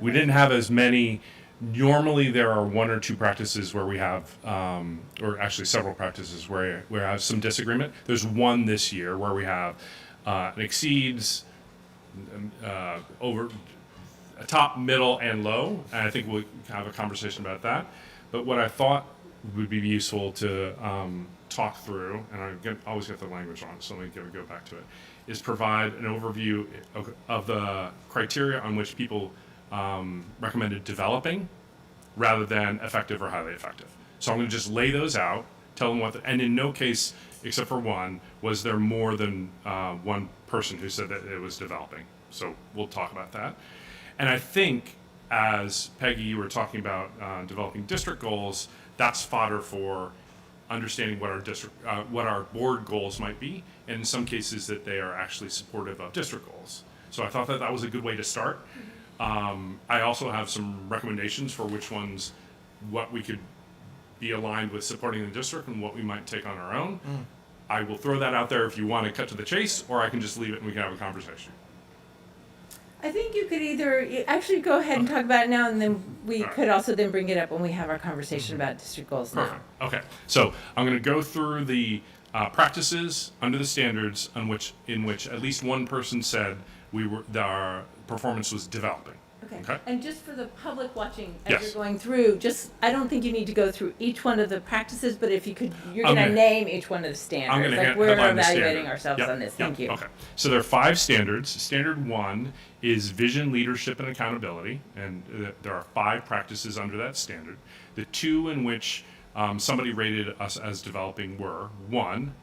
We didn't have as many. Normally there are 1 or 2 practices where we have, or actually several practices where we have some disagreement. There's one this year where we have an exceeds, over a top, middle, and low, and I think we'll have a conversation about that. But what I thought would be useful to talk through, and I always get the language wrong, so let me go back to it, is provide an overview of the criteria on which people recommended developing rather than effective or highly effective. So I'm going to just lay those out, tell them and in no case, except for one, was there more than one person who said that it was developing. So we'll talk about that. And I think, as Peggy, you were talking about developing district goals, that's fodder for understanding what our board goals might be, and in some cases that they are actually supportive of district goals. So I thought that was a good way to start. I also have some recommendations for what we could be aligned with supporting the district and what we might take on our own. I will throw that out there if you want to cut to the chase, or I can just leave it and we can have a conversation. I think you could either actually go ahead and talk about it now, and then we All right. could also then bring it up when we have our conversation about district goals now. Perfect. Okay. So I'm going to go through the practices under the standards in which at least one person said our performance was developing. Okay. And just for the public watching, as Yes. you're going through, I don't think you need to go through each one of the practices, but if you could, you're I'm going to gonna- name each one of the standards. I'm going to Like we're headline the evaluating standard. ourselves Yep, on this. yep, Thank you. Okay. So there are 5 standards. Standard 1 is vision, leadership, and accountability, and there are 5 practices under that standard. The 2 in which somebody rated us as developing were 1.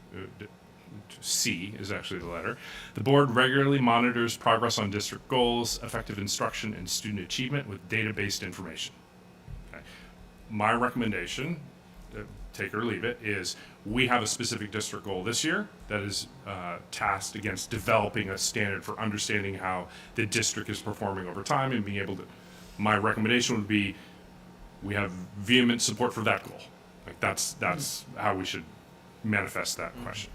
C is actually the letter. The board regularly monitors progress on district goals, effective instruction, and student achievement with data-based information. Okay. My recommendation, take or leave it, is we have a specific district goal this year that is tasked against developing a standard for understanding how the district is performing over time and being able to. My recommendation would be we have vehement support for that goal. Like that's how we should manifest that question.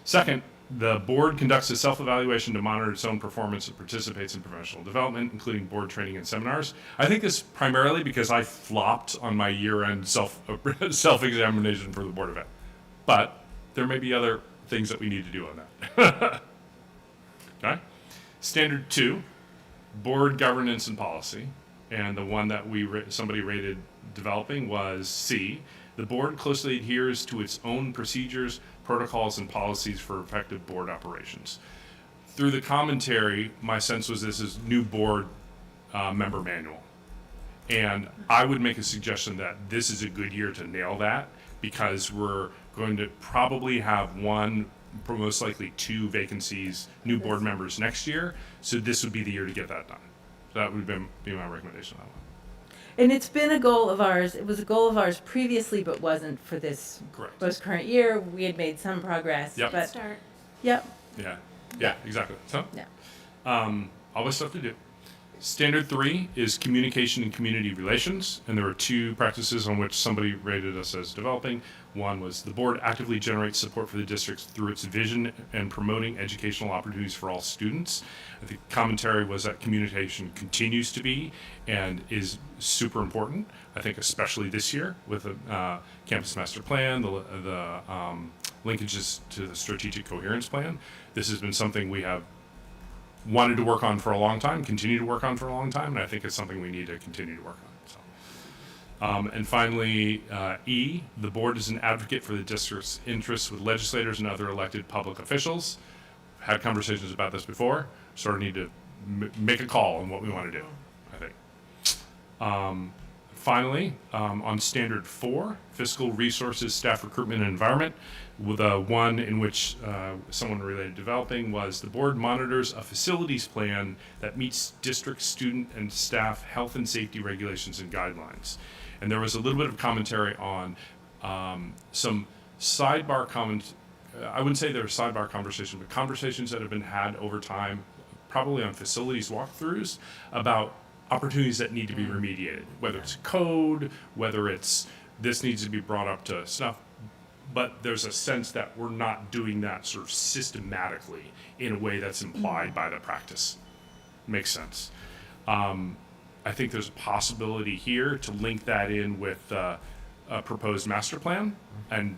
Second, the board conducts a self-evaluation to monitor its own performance and participates in professional development, including board training and seminars. I think this primarily because I flopped on my year-end self-examination for the board event. But there may be other things that we need to do on that. Okay. Standard 2, board governance and policy. And the one that somebody rated developing was C. The board closely adheres to its own procedures, protocols, and policies for effective board operations. Through the commentary, my sense was this is new board member manual. And I would make a suggestion that this is a good year to nail that, because we're going to probably have one, most likely 2 vacancies, new board members next year. So this would be the year to get that done. So that would be my recommendation on that one. And it's been a goal of ours. It was a goal of ours previously, but wasn't for this Correct. most current year. We had made some progress. Yep. But Start. yep. Yeah, exactly. So, Yeah. always stuff to do. Standard 3 is communication and community relations, and there were 2 practices on which somebody rated us as developing. One was the board actively generates support for the districts through its vision and promoting educational opportunities for all students. I think commentary was that communication continues to be and is super important. I think especially this year with the campus master plan, the linkages to the strategic coherence plan. This has been something we have wanted to work on for a long time, continue to work on for a long time, and I think it's something we need to continue to work on. So. And finally, E, the board is an advocate for the district's interests with legislators and other elected public officials. Had conversations about this before, sort of need to make a call on what we want to do, I think. Finally, on standard 4, fiscal resources, staff recruitment, and environment, with one in which someone related developing was the board monitors a facilities plan that meets district, student, and staff health and safety regulations and guidelines. And there was a little bit of commentary on some sidebar comments. I wouldn't say they're sidebar conversations, but conversations that have been had over time, probably on facilities walkthroughs, about opportunities that need to be remediated, whether it's code, whether it's this needs to be brought up to snuff. But there's a sense that we're not doing that sort of systematically in a way that's implied by the practice. Makes sense. I think there's a possibility here to link that in with a proposed master plan, and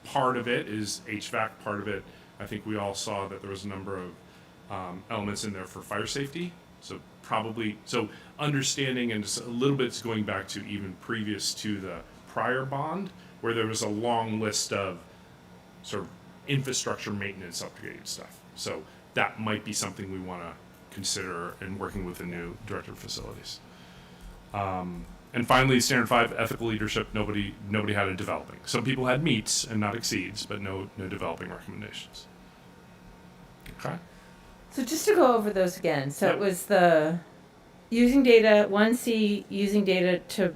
part of it is HVAC, part of it, I think we all saw that there was a number of elements in there for fire safety. So understanding, and just a little bit going back to even previous to the prior bond, where there was a long list of sort of infrastructure maintenance upgrade stuff. So that might be something we want to consider in working with the new director of facilities. And finally, standard 5, ethical leadership. Nobody had a developing. Some people had meets and not exceeds, but no developing recommendations. Okay. So just to go over those again. So Yep. it was the using data, 1C, using data to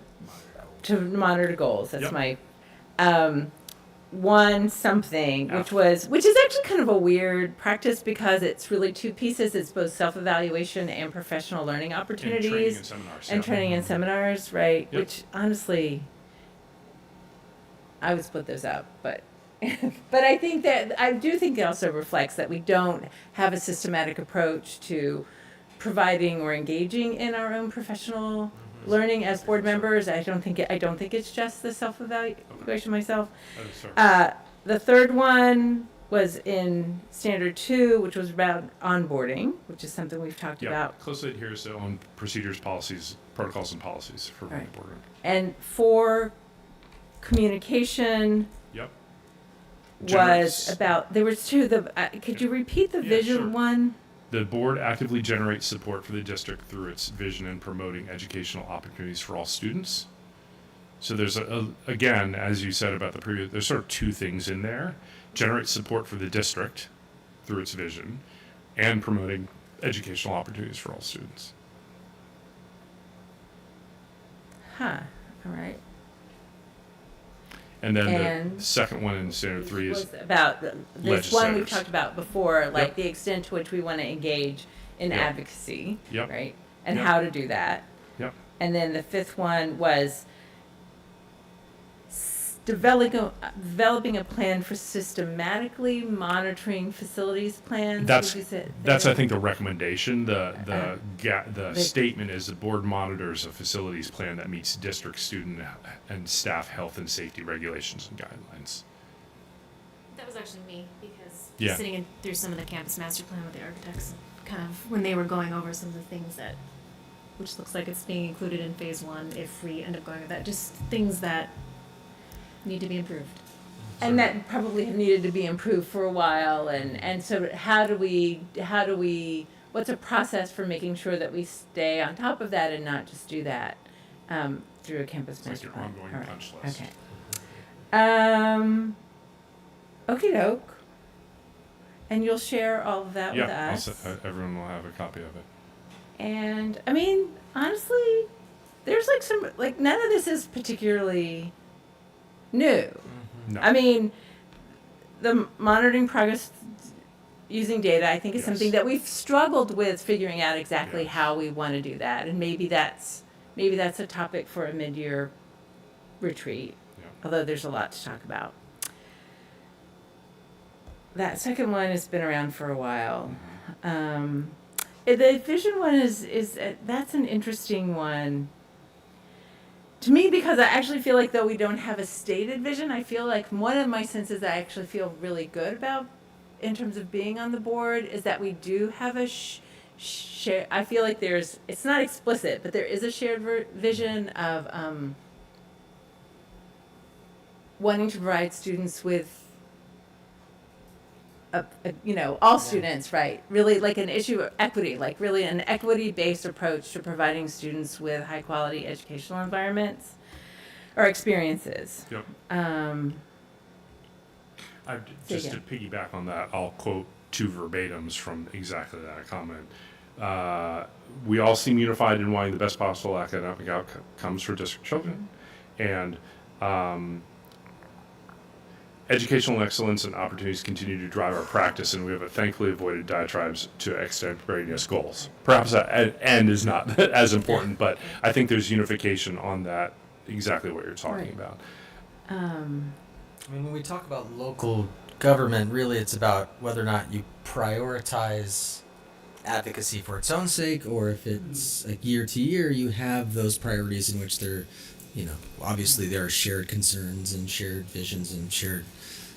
monitor goals. That's Yep. my one something, F. which is actually kind of a weird practice because it's really 2 pieces. It's both self-evaluation and professional learning opportunities. And training and seminars. And yeah. training and seminars, right? Yep. Which honestly, I would split those up, but but I think that I do think it also reflects that we don't have a systematic approach to providing or engaging in our own professional learning as board members. I don't think it's just the self-evaluation myself. That is fair. The third one was in standard 2, which was about onboarding, which is something we've talked Yeah, about. closely adheres to own procedures, policies, protocols, and policies for Right. the board. And 4, communication Yep. was Generates- about, there was 2, could you repeat the Yeah, vision sure. one? The board actively generates support for the district through its vision in promoting educational opportunities for all students. So there's again, as you said about the previous, there's sort of 2 things in there. Generate support for the district through its vision and promoting educational opportunities for all students. Huh, all right. And then And the second one in standard 3 is Was about this one we've legislators. talked about before, like Yep. the extent to which we want to engage in Yep. advocacy, Yep. right? And Yep. how to do that. Yep. And then the 5th one was developing a plan for systematically monitoring facilities plans. That's What is it I there? think the recommendation. The the- statement is the board monitors a facilities plan that meets district, student, and staff health and safety regulations and guidelines. That was actually me because Yeah. sitting in through some of the campus master plan with the architects, kind of when they were going over some of the things that, which looks like it's being included in phase one if we end up going with that, just things that need to be improved. And that probably have needed to be improved for a while, and so how do we, what's a process for making sure that we stay on top of that and not just do that through a campus It's like master your plan? ongoing All right. punch list. Okay. Okie doke. And you'll share all of that with Yeah, us. everyone will have a copy of it. And I mean, honestly, there's like some, like none of this is particularly new. No. I mean, the monitoring progress using data, I think, is Yes. something that we've struggled with figuring out exactly Yes. how we want to do that, and maybe that's a topic for a mid-year retreat. Yeah. Although there's a lot to talk about. That second one has been around for a while. The vision one is that's an interesting one. To me, because I actually feel like though we don't have a stated vision, I feel like one of my senses I actually feel really good about in terms of being on the board is that we do have a share. I feel like it's not explicit, but there is a shared vision of wanting to provide students with all students, right? Really like an issue of equity, like really an equity-based approach to providing students with high-quality educational environments or experiences. Yep. Just yeah. to piggyback on that, I'll quote two verbatims from exactly that comment. We all seem unified in wanting the best possible academic outcomes for district children, and educational excellence and opportunities continue to drive our practice, and we have thankfully avoided diatribes to extemporaneous goals. Perhaps that end is not as important, but I think there's unification on that, exactly what you're talking about. I mean, when we talk about local government, really it's about whether or not you prioritize advocacy for its own sake, or if it's like year to year, you have those priorities in which there, obviously there are shared concerns and shared visions and shared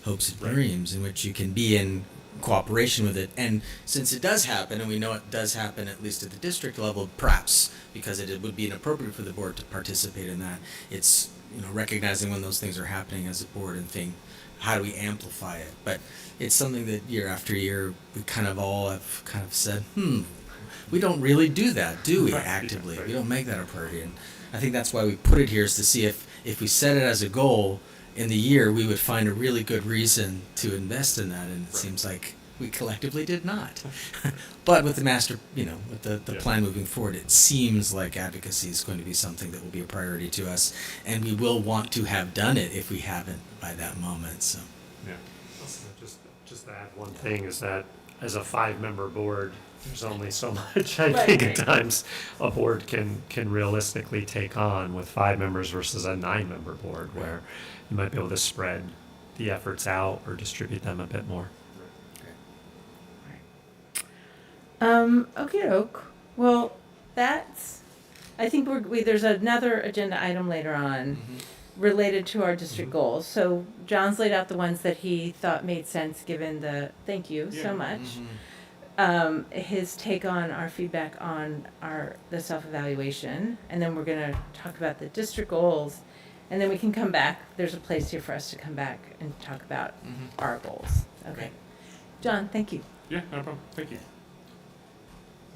hopes and dreams in which you can be in cooperation with it. And since it does happen, and we know it does happen at least at the district level, perhaps because it would be inappropriate for the board to participate in that, it's recognizing when those things are happening as a board and think, how do we amplify it? But it's something that year after year we kind of all have kind of said, we don't really do that, do we? Actively, we don't make that a priority. And I think that's why we put it here, is to see if we set it as a goal in the year, we would find a really good reason to invest in that, and it seems like we collectively did not. But with the master, with the plan moving forward, it seems like advocacy is going to be something that will be a priority to us, and we will want to have done it if we haven't by that moment. So, Yeah. Just to add one thing is that as a 5-member board, there's only so much I think at times a board can realistically take on with 5 members versus a 9-member board, where you might be able to spread the efforts out or distribute them a bit more. Okay, doke. Well, I think there's another agenda item later on related to our district goals. So John's laid out the ones that he thought made sense given thank you so much. His take on our feedback on the self-evaluation, and then we're going to talk about the district goals, and then we can come back. There's a place here for us to come back and talk about our goals. Okay. John, thank you. Yeah, no problem. Thank you.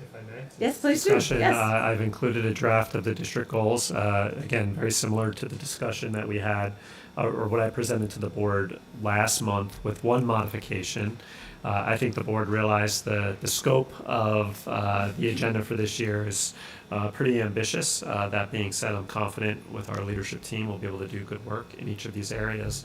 If I may. Yes, please do. Discussion, Yes. I've included a draft of the district goals. Again, very similar to the discussion that we had, or what I presented to the board last month, with one modification. I think the board realized the scope of the agenda for this year is pretty ambitious. That being said, I'm confident with our leadership team we'll be able to do good work in each of these areas.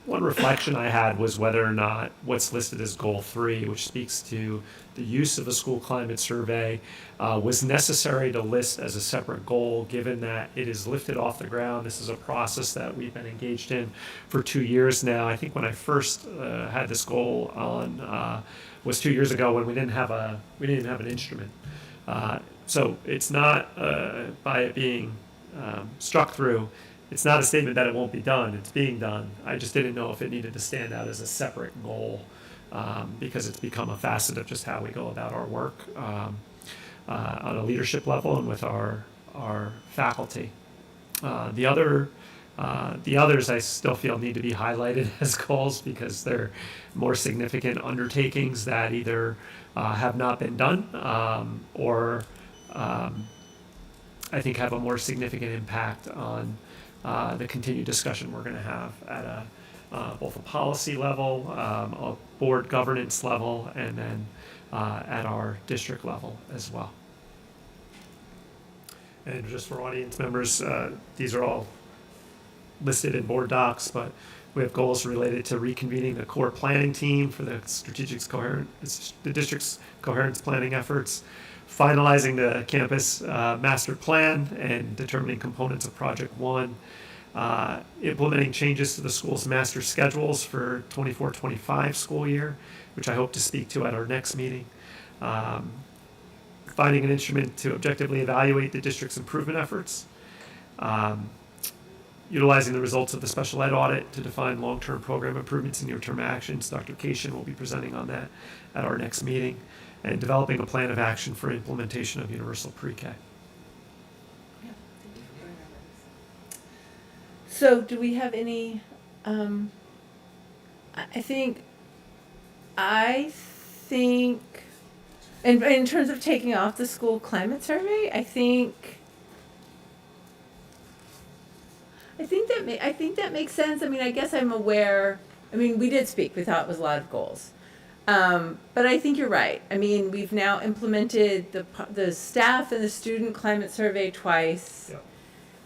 One reflection I had was whether or not what's listed as Goal 3, which speaks to the use of a school climate survey, was necessary to list as a separate goal, given that it is lifted off the ground. This is a process that we've been engaged in for 2 years now. I think when I first had this goal on was 2 years ago, when we didn't have an instrument. So it's not by it being struck through. It's not a statement that it won't be done. It's being done. I just didn't know if it needed to stand out as a separate goal because it's become a facet of just how we go about our work on a leadership level and with our faculty. The others I still feel need to be highlighted as goals because they're more significant undertakings that either have not been done or I think have a more significant impact on the continued discussion we're going to have at both a policy level, a board governance level, and then at our district level as well. And just for audience members, these are all listed in board docs, but we have goals related to reconvening the core planning team for the the district's coherence planning efforts, finalizing the campus master plan and determining components of Project 1, implementing changes to the school's master schedules for 24-25 school year, which I hope to speak to at our next meeting, finding an instrument to objectively evaluate the district's improvement efforts, utilizing the results of the special ed audit to define long-term program improvements and near-term actions. Dr. Cation will be presenting on that at our next meeting, and developing a plan of action for implementation of universal pre-K. So do we have any, I think, in terms of taking off the school climate survey, I think that makes sense. I mean, I guess I'm aware, I mean, we did speak, we thought it was a lot of goals. But I think you're right. I mean, we've now implemented the staff and the student climate survey twice. Yep.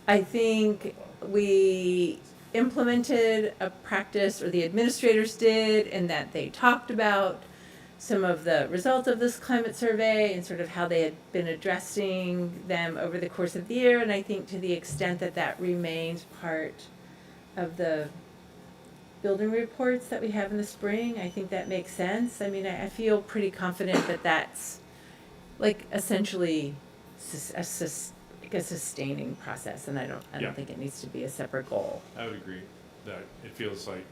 I think we implemented a practice, or the administrators did, and that they talked about some of the results of this climate survey and sort of how they had been addressing them over the course of the year. And I think to the extent that that remains part of the building reports that we have in the spring, I think that makes sense. I mean, I feel pretty confident that that's like essentially a sustaining process, and I don't think it needs to be a separate goal. I would agree that it feels like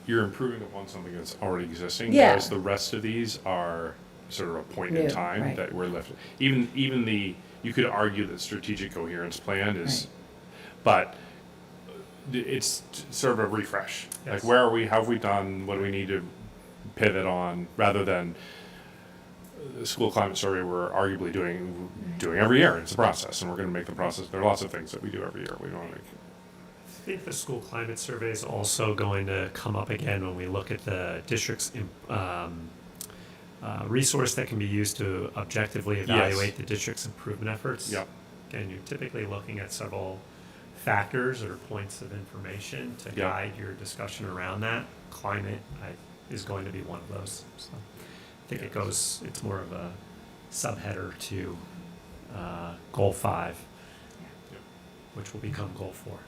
you're improving upon something that's already existing, whereas the rest of these are sort of a point in time right. that we're left. Even you could argue that strategic coherence plan is, but it's sort of a refresh. Yes. Like, where are we? How have we done? What do we need to pivot on? Rather than the school climate survey we're arguably doing every year. It's a process, and we're going to make the process. There are lots of things that we do every year. We don't make. I think the school climate survey is also going to come up again when we look at the district's resource that can be used to objectively evaluate the district's improvement efforts. Yep. Again, you're typically looking at several factors or points of information to guide your discussion around that. Climate is going to be one of those. So I think it's more of a subheader to Goal 5, which will become Goal 4.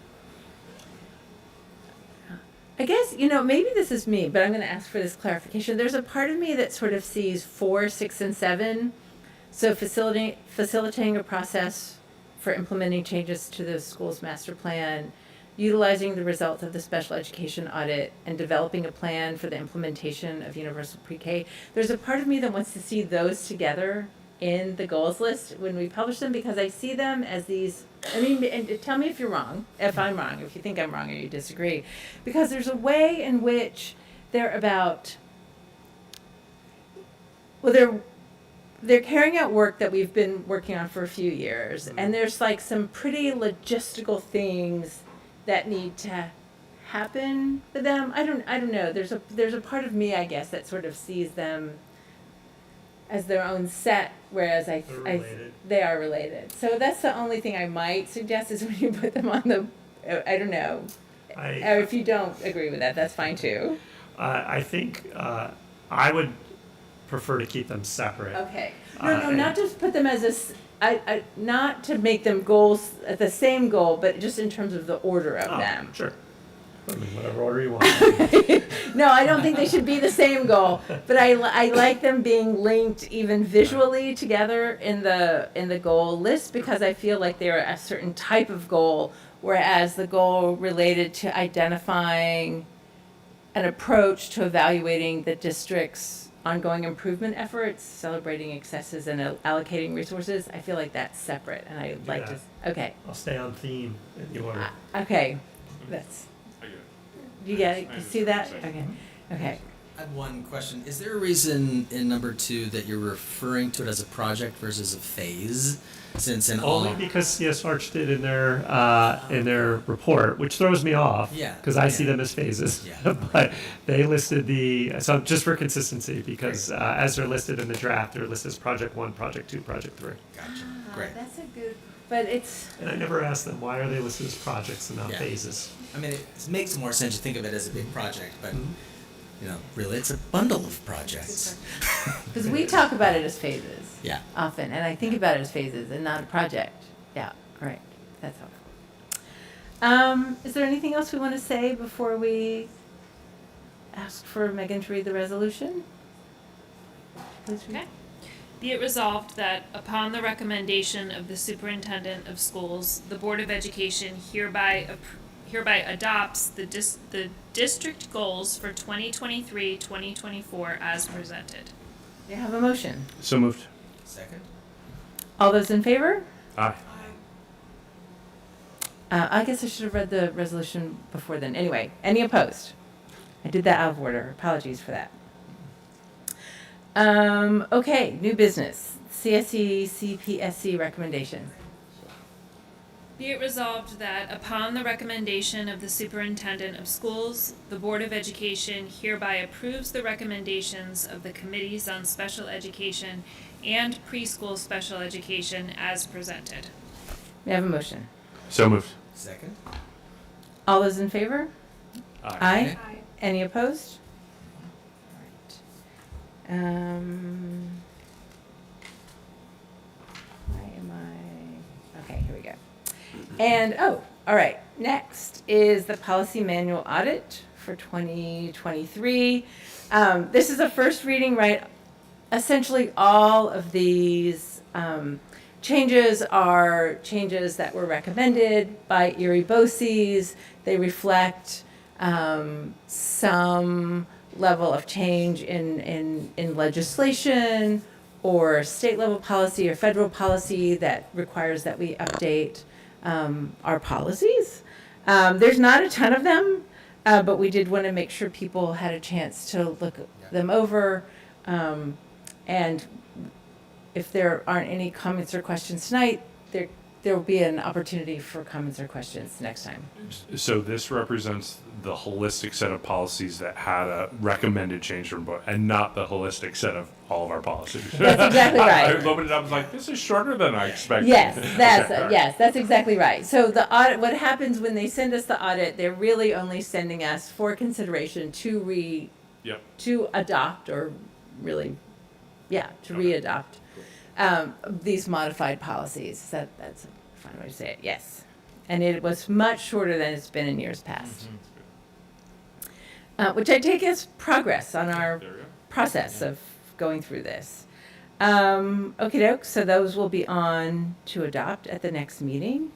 I guess, maybe this is me, but I'm going to ask for this clarification. There's a part of me that sort of sees 4, 6, and 7. So facilitating a process for implementing changes to the school's master plan, utilizing the results of the special education audit, and developing a plan for the implementation of universal pre-K. There's a part of me that wants to see those together in the goals list when we publish them, because I see them as these, and tell me if you're wrong, if I'm wrong, if you think I'm wrong or you disagree, because there's a way in which they're about, they're carrying out work that we've been working on for a few years, and there's like some pretty logistical things that need to happen with them. I don't know. There's a part of me, I guess, that sort of sees them as their own set, whereas they are related. So that's the only thing I might suggest is when you put them on the, I don't know. Or if you don't agree with that, that's fine too. I think I would prefer to keep them separate. Okay. No, not to put them as not to make them goals at the same goal, but just in terms of the order of them. Sure. Whatever order you want. No, I don't think they should be the same goal, but I like them being linked even visually together in the goal list, because I feel like they're a certain type of goal, whereas the goal related to identifying an approach to evaluating the district's ongoing improvement efforts, celebrating excesses and allocating resources. I feel like that's separate, and I'd like to. Okay. I'll stay on theme in the order. Okay. That's. I get it. You get it? I You see that? Okay. Okay. I have one question. Is there a reason in number 2 that you're referring to it as a project versus a phase? Since in Only all because CS Arch did in their report, which throws me off. Yeah, Because I see yeah. them as phases. Yeah. But they listed so just for consistency, because as they're listed in the draft, they're listed as project 1, project 2, project 3. Gotcha. Great. That's a good. But it's. And I never asked them why are they listed as projects and not Yeah. phases. I mean, it makes more sense to think of it as a big project, but Mm-hmm. really, it's a bundle of projects. Because we talk about it as phases. Yeah. Often, and I think about it as phases and not a project. Yeah, right. That's helpful. Is there anything else we want to say before we ask for Megan to read the resolution? Please read. Okay. Be it resolved that upon the recommendation of the superintendent of schools, the Board of Education hereby adopts the district goals for 2023-2024 as presented. Do you have a motion? So moved. Second? All those in favor? Aye. I guess I should have read the resolution before then. Anyway, any opposed? I did that out of order. Apologies for that. Okay, new business. CSE CPSC recommendation. Be it resolved that upon the recommendation of the superintendent of schools, the Board of Education hereby approves the recommendations of the committees on special education and preschool special education as presented. May I have a motion? So moved. Second? All those in favor? Aye. Any opposed? Why am I? Okay, here we go. And, all right, next is the policy manual audit for 2023. This is a first reading, right? Essentially, all of these changes are changes that were recommended by Erie BOCES. They reflect some level of change in legislation or state level policy or federal policy that requires that we update our policies. There's not a ton of them, but we did want to make sure people had a chance to look them over. And if there aren't any comments or questions tonight, there will be an opportunity for comments or questions next time. So this represents the holistic set of policies that had a recommended change from board, and not the holistic set of all of our policies. That's exactly right. I opened it up and was like, this is shorter than I expected. Yes, that's Okay, all right. yes, that's exactly right. So the audit, what happens when they send us the audit, they're really only sending us for consideration to Yep. to adopt or really, to re-adopt these modified policies. That's a fine way to say it. Yes, and it was much shorter than it's been in years past, which I take as progress on our There we go. process of going through this. Okie doke, so those will be on to adopt at the next meeting.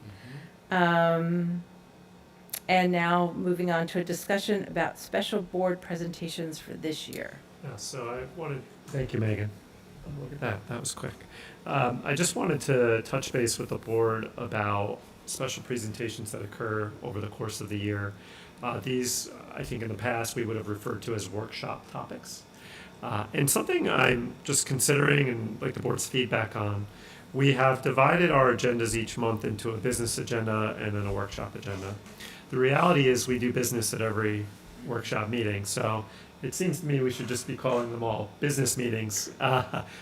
And now moving on to a discussion about special board presentations for this year. Yeah, so I wanted, thank you, Megan. Oh, look at that, that was quick. I just wanted to touch base with the board about special presentations that occur over the course of the year. These, I think in the past, we would have referred to as workshop topics. And something I'm just considering and like the board's feedback on, we have divided our agendas each month into a business agenda and then a workshop agenda. The reality is we do business at every workshop meeting, so it seems to me we should just be calling them all business meetings,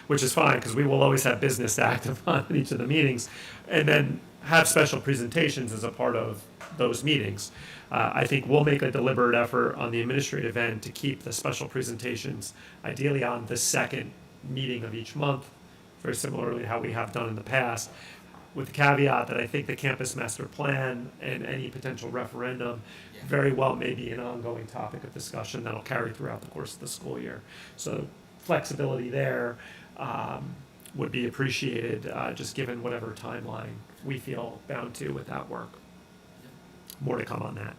which is fine because we will always have business to act upon in each of the meetings, and then have special presentations as a part of those meetings. I think we'll make a deliberate effort on the administrative end to keep the special presentations ideally on the second meeting of each month, very similarly to how we have done in the past, with the caveat that I think the campus master plan and any potential referendum very well may be an ongoing topic of discussion that'll carry throughout the course of the school year. So flexibility there would be appreciated, just given whatever timeline we feel bound to with that work. more to come on that.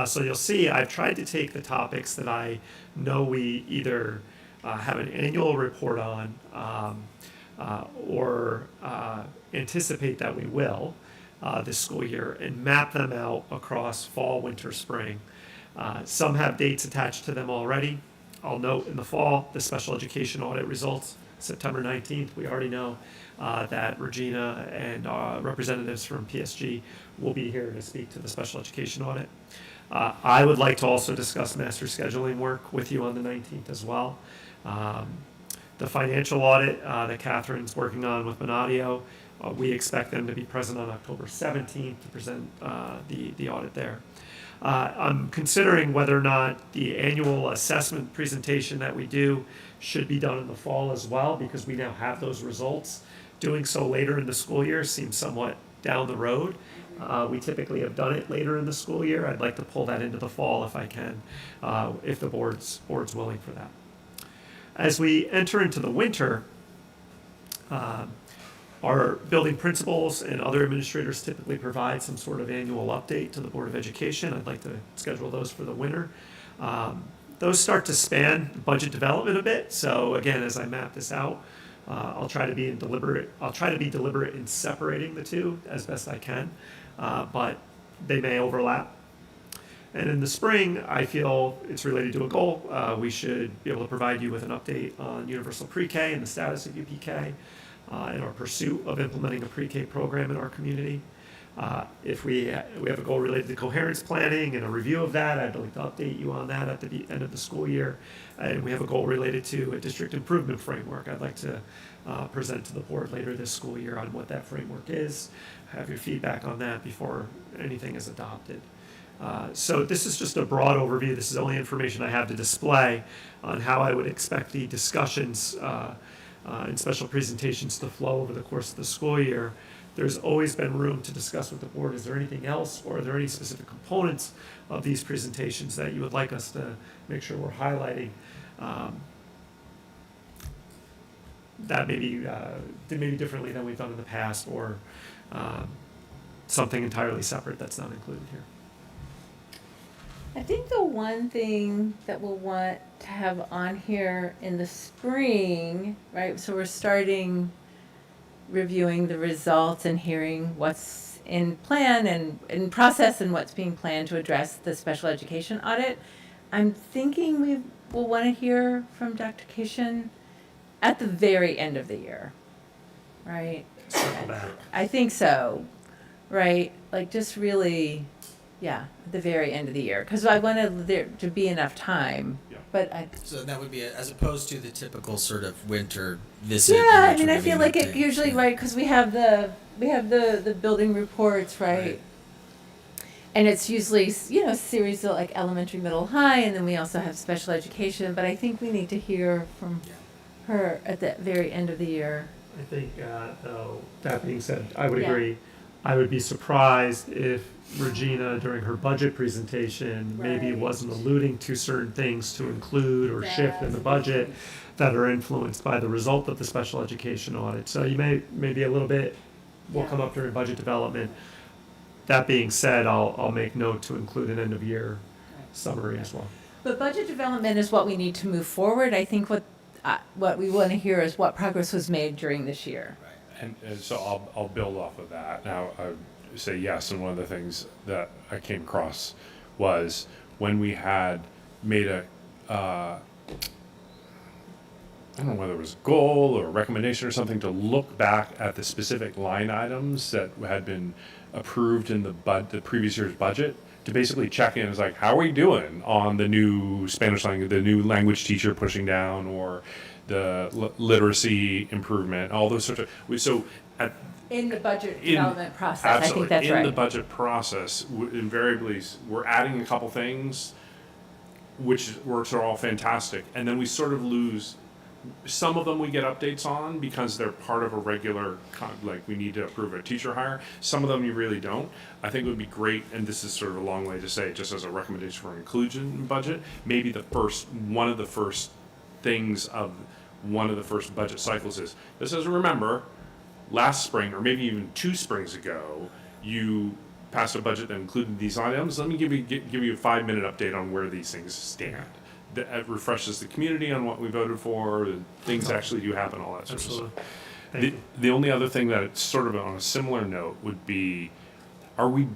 So you'll see I've tried to take the topics that I know we either have an annual report on or anticipate that we will this school year, and map them out across fall, winter, spring. Some have dates attached to them already. I'll note in the fall, the special education audit results, September 19th. We already know that Regina and representatives from PSG will be here to speak to the special education audit. I would like to also discuss master scheduling work with you on the 19th as well. The financial audit that Catherine's working on with Benante, we expect them to be present on October 17th to present the audit there. I'm considering whether or not the annual assessment presentation that we do should be done in the fall as well, because we now have those results. Doing so later in the school year seems somewhat down the road. We typically have done it later in the school year. I'd like to pull that into the fall if I can, if the board's willing for that. As we enter into the winter, our building principals and other administrators typically provide some sort of annual update to the Board of Education. I'd like to schedule those for the winter. Those start to span budget development a bit. So again, as I map this out, I'll try to be deliberate in separating the two as best I can, but they may overlap. And in the spring, I feel it's related to a goal. We should be able to provide you with an update on universal pre-K and the status of UPK. In our pursuit of implementing a pre-K program in our community. If we have a goal related to coherence planning and a review of that, I'd like to update you on that at the end of the school year. And we have a goal related to a district improvement framework. I'd like to present to the board later this school year on what that framework is, have your feedback on that before anything is adopted. So this is just a broad overview. This is only information I have to display on how I would expect the discussions and special presentations to flow over the course of the school year. There's always been room to discuss with the board, is there anything else, or are there any specific components of these presentations that you would like us to make sure we're highlighting that maybe differently than we've done in the past, or something entirely separate that's not included here. I think the one thing that we'll want to have on here in the spring, right? So we're starting reviewing the results and hearing what's in plan and in process and what's being planned to address the special education audit. I'm thinking we will want to hear from Dr. Cation at the very end of the year, right? Circle back. I think so, right? Like just really, yeah, at the very end of the year, because I wanted there to be enough time. Yeah. But I, So that would be as opposed to the typical sort of winter visit. in yeah, I which mean, we're I giving feel an like it update. usually, Yeah. right, because we have the building reports, right? Right. And it's usually, you know, series of like elementary, middle, high, and then we also have special education. But I think we need to hear from Yeah. her at the very end of the year. I think, though, that being said, I would Yeah. agree. I would be surprised if Regina, during her budget presentation, maybe Right. wasn't alluding to certain things to include or shift in the budget that are influenced by the result of the special education audit. So you may be a little bit, will come up during budget development. That being said, I'll make note to include an end of year summary as well. But budget development is what we need to move forward. I think what we want to hear is what progress was made during this year. And so I'll build off of that. Now, I would say yes, and one of the things that I came across was when we had made a, I don't know whether it was a goal or a recommendation or something, to look back at the specific line items that had been approved in the previous year's budget, to basically check in, is like, how are we doing on the new Spanish language, the new language teacher pushing down, or the literacy improvement, all those sorts of. So In the budget In- development process, absolutely, I think that's in right. the budget process, invariably we're adding a couple things, which are all fantastic, and then we sort of lose. Some of them we get updates on because they're part of a regular, like we need to approve a teacher hire. Some of them you really don't. I think it would be great, and this is sort of a long way to say, just as a recommendation for inclusion in budget, maybe one of the first things of one of the first budget cycles is, just as a remember, last spring, or maybe even 2 springs ago, you passed a budget that included these items. Let me give you a 5-minute update on where these things stand. That refreshes the community on what we voted for, things actually do happen, all that sort of Absolutely. stuff. Thank you. The only other thing that it's sort of on a similar note would be, are we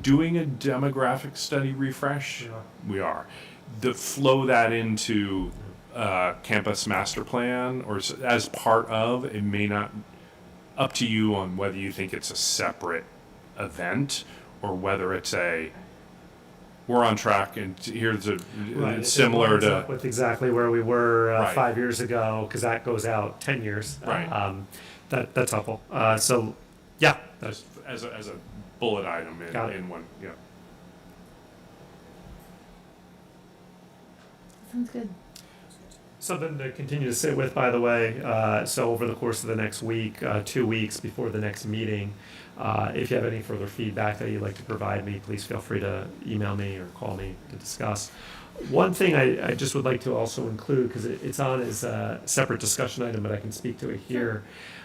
doing a demographic study refresh? We are. Flow that into campus master plan or as part of, it may not, up to you on whether you think it's a separate event or whether it's we're on track and here's Right. similar It lines up to, with exactly where we were Right. 5 years ago, because that goes out 10 years. Right. That's helpful. So, yeah, that's as a bullet item Got it. in one, yeah. Sounds good. something to continue to sit with, by the way. So over the course of the next week, 2 weeks before the next meeting, if you have any further feedback that you'd like to provide me, please feel free to email me or call me to discuss. One thing I just would like to also include, because it's on as a separate discussion item, but I can speak to it here.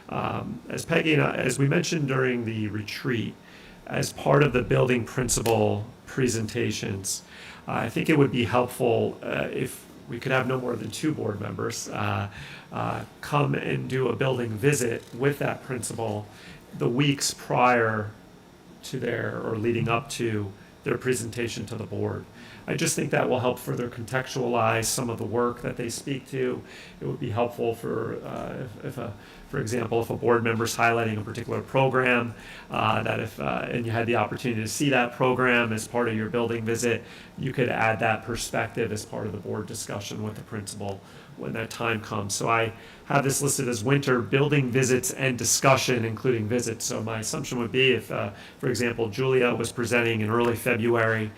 As Peggy and I, as we mentioned during the retreat, as part of the building principal presentations, I think it would be helpful if we could have no more than 2 board members come and do a building visit with that principal the weeks prior to or leading up to their presentation to the board. I just think that will help further contextualize some of the work that they speak to. It would be helpful for for example, if a board member's highlighting a particular program, and you had the opportunity to see that program as part of your building visit, you could add that perspective as part of the board discussion with the principal when that time comes. So I have this listed as winter building visits and discussion, including visits. So my assumption would be if, for example, Julia was presenting in early February,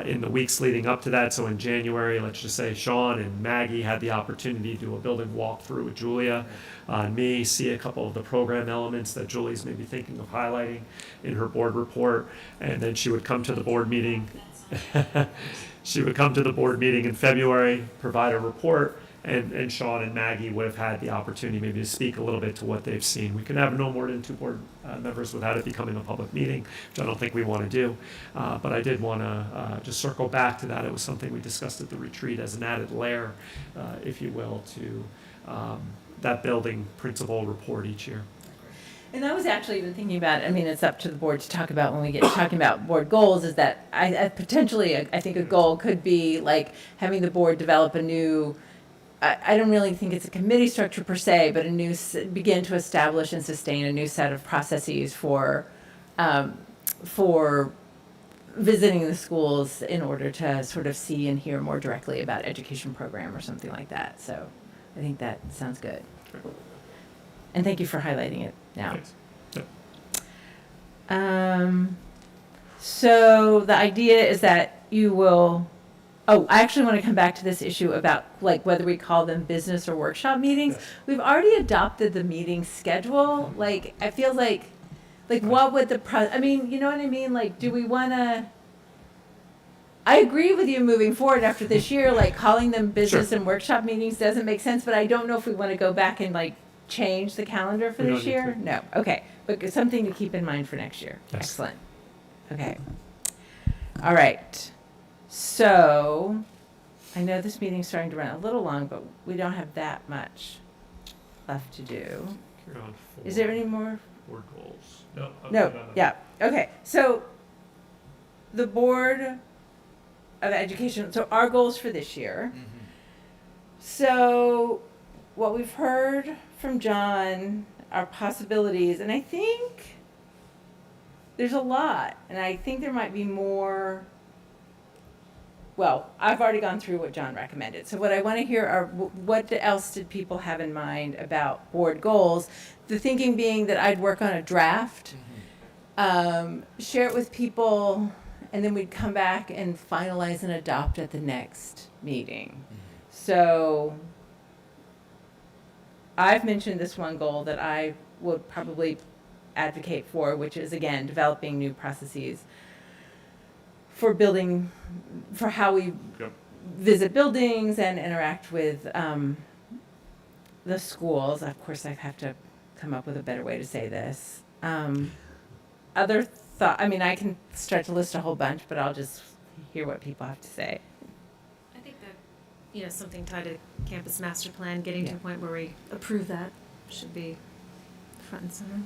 in the weeks leading up to that, so in January, let's just say Sean and Maggie had the opportunity to do a building walkthrough with Julia, and me, see a couple of the program elements that Julie's maybe thinking of highlighting in her board report, and then she would come to the board meeting. She would come to the board meeting in February, provide a report, and Sean and Maggie would have had the opportunity maybe to speak a little bit to what they've seen. We can have no more than 2 board members without it becoming a public meeting, which I don't think we want to do. But I did want to just circle back to that. It was something we discussed at the retreat as an added layer, if you will, to that building principal report each year. And I was actually even thinking about, I mean, it's up to the board to talk about when we get talking about board goals, is that I think a goal could be like having the board develop a new, I don't really think it's a committee structure per se, but begin to establish and sustain a new set of processes for visiting the schools in order to sort of see and hear more directly about education program or something like that. So I think that sounds good. And thank you for highlighting it now. Thanks. So the idea is that you will, I actually want to come back to this issue about like whether we call them business or workshop meetings. Yes. We've already adopted the meeting schedule. Like, I feel like what would I mean, you know what I mean? Like, do we want to, I agree with you moving forward after this year, like calling them business Sure. and workshop meetings doesn't make sense, but I don't know if we want to go back and like change the calendar for We this don't need year. to. No, okay, but something to keep in mind for next year. Yes. Excellent. Okay. All right. So, I know this meeting's starting to run a little long, but we don't have that much left to do. You're on Is there any more? board goals? No. No, yeah, okay, so the Board of Education, so our goals for this year. So what we've heard from John are possibilities, and I think there's a lot, and I think there might be more. Well, I've already gone through what John recommended. So what I want to hear are what else did people have in mind about board goals? The thinking being that I'd work on a draft, share it with people, and then we'd come back and finalize and adopt at the next meeting. So I've mentioned this one goal that I would probably advocate for, which is, again, developing new processes for building, for how we Yep. visit buildings and interact with the schools. Of course, I have to come up with a better way to say this. other thought, I mean, I can start to list a whole bunch, but I'll just hear what people have to say. I think that, something tied to campus master plan, getting to a point where we approve that should be front and center.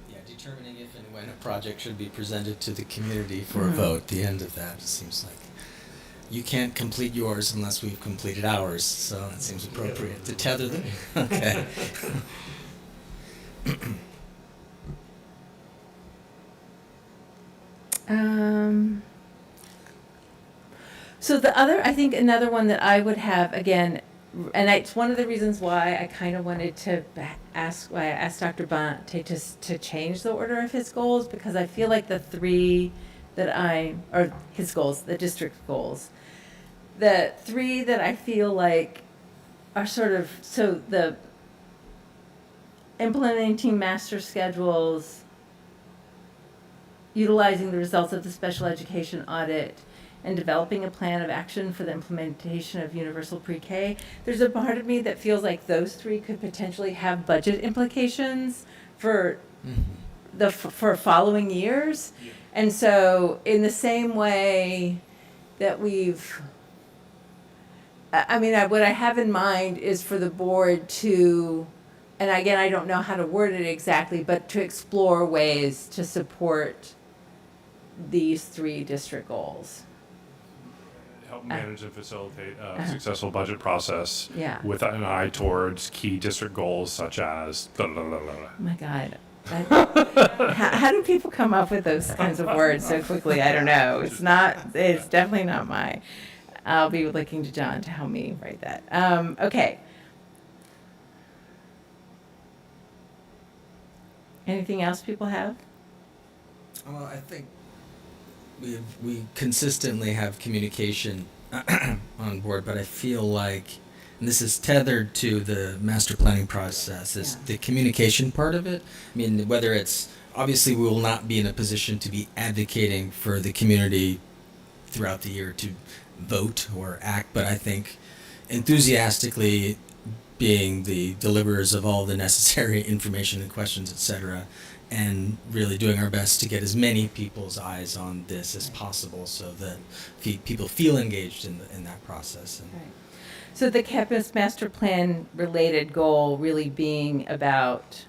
Yeah, determining if and when a project should be presented to the community for a vote. The end of that seems like you can't complete yours unless we've completed ours. So it seems appropriate to tether them. Okay. So the other, I think another one that I would have again, and it's one of the reasons why I kind of wanted to ask, why I asked Dr. Benante to change the order of his goals, because I feel like the three that or his goals, the district goals, the three that I feel like are sort of, so the implementing master schedules, utilizing the results of the special education audit, and developing a plan of action for the implementation of universal pre-K. There's a part of me that feels like those three could potentially have budget implications for for following years. Yeah. And so in the same way that what I have in mind is for the board to, and again, I don't know how to word it exactly, but to explore ways to support these three district goals. Help manage and facilitate a successful budget process Yeah. with an eye towards key district goals such as blah, blah, blah, blah, blah. Oh my God. How do people come up with those kinds of words so quickly? I don't know. It's definitely not mine. I'll be looking to John to help me write that. Okay. Anything else people have? Well, I think we consistently have communication on board, but I feel like, and this is tethered to the master planning process, is the communication part of it. I mean, whether it's, obviously we will not be in a position to be advocating for the community throughout the year to vote or act, but I think enthusiastically being the deliverers of all the necessary information and questions, etc., and really doing our best to get as many people's eyes on this as possible, so that people feel engaged in that process. And Right. So the campus master plan related goal really being about,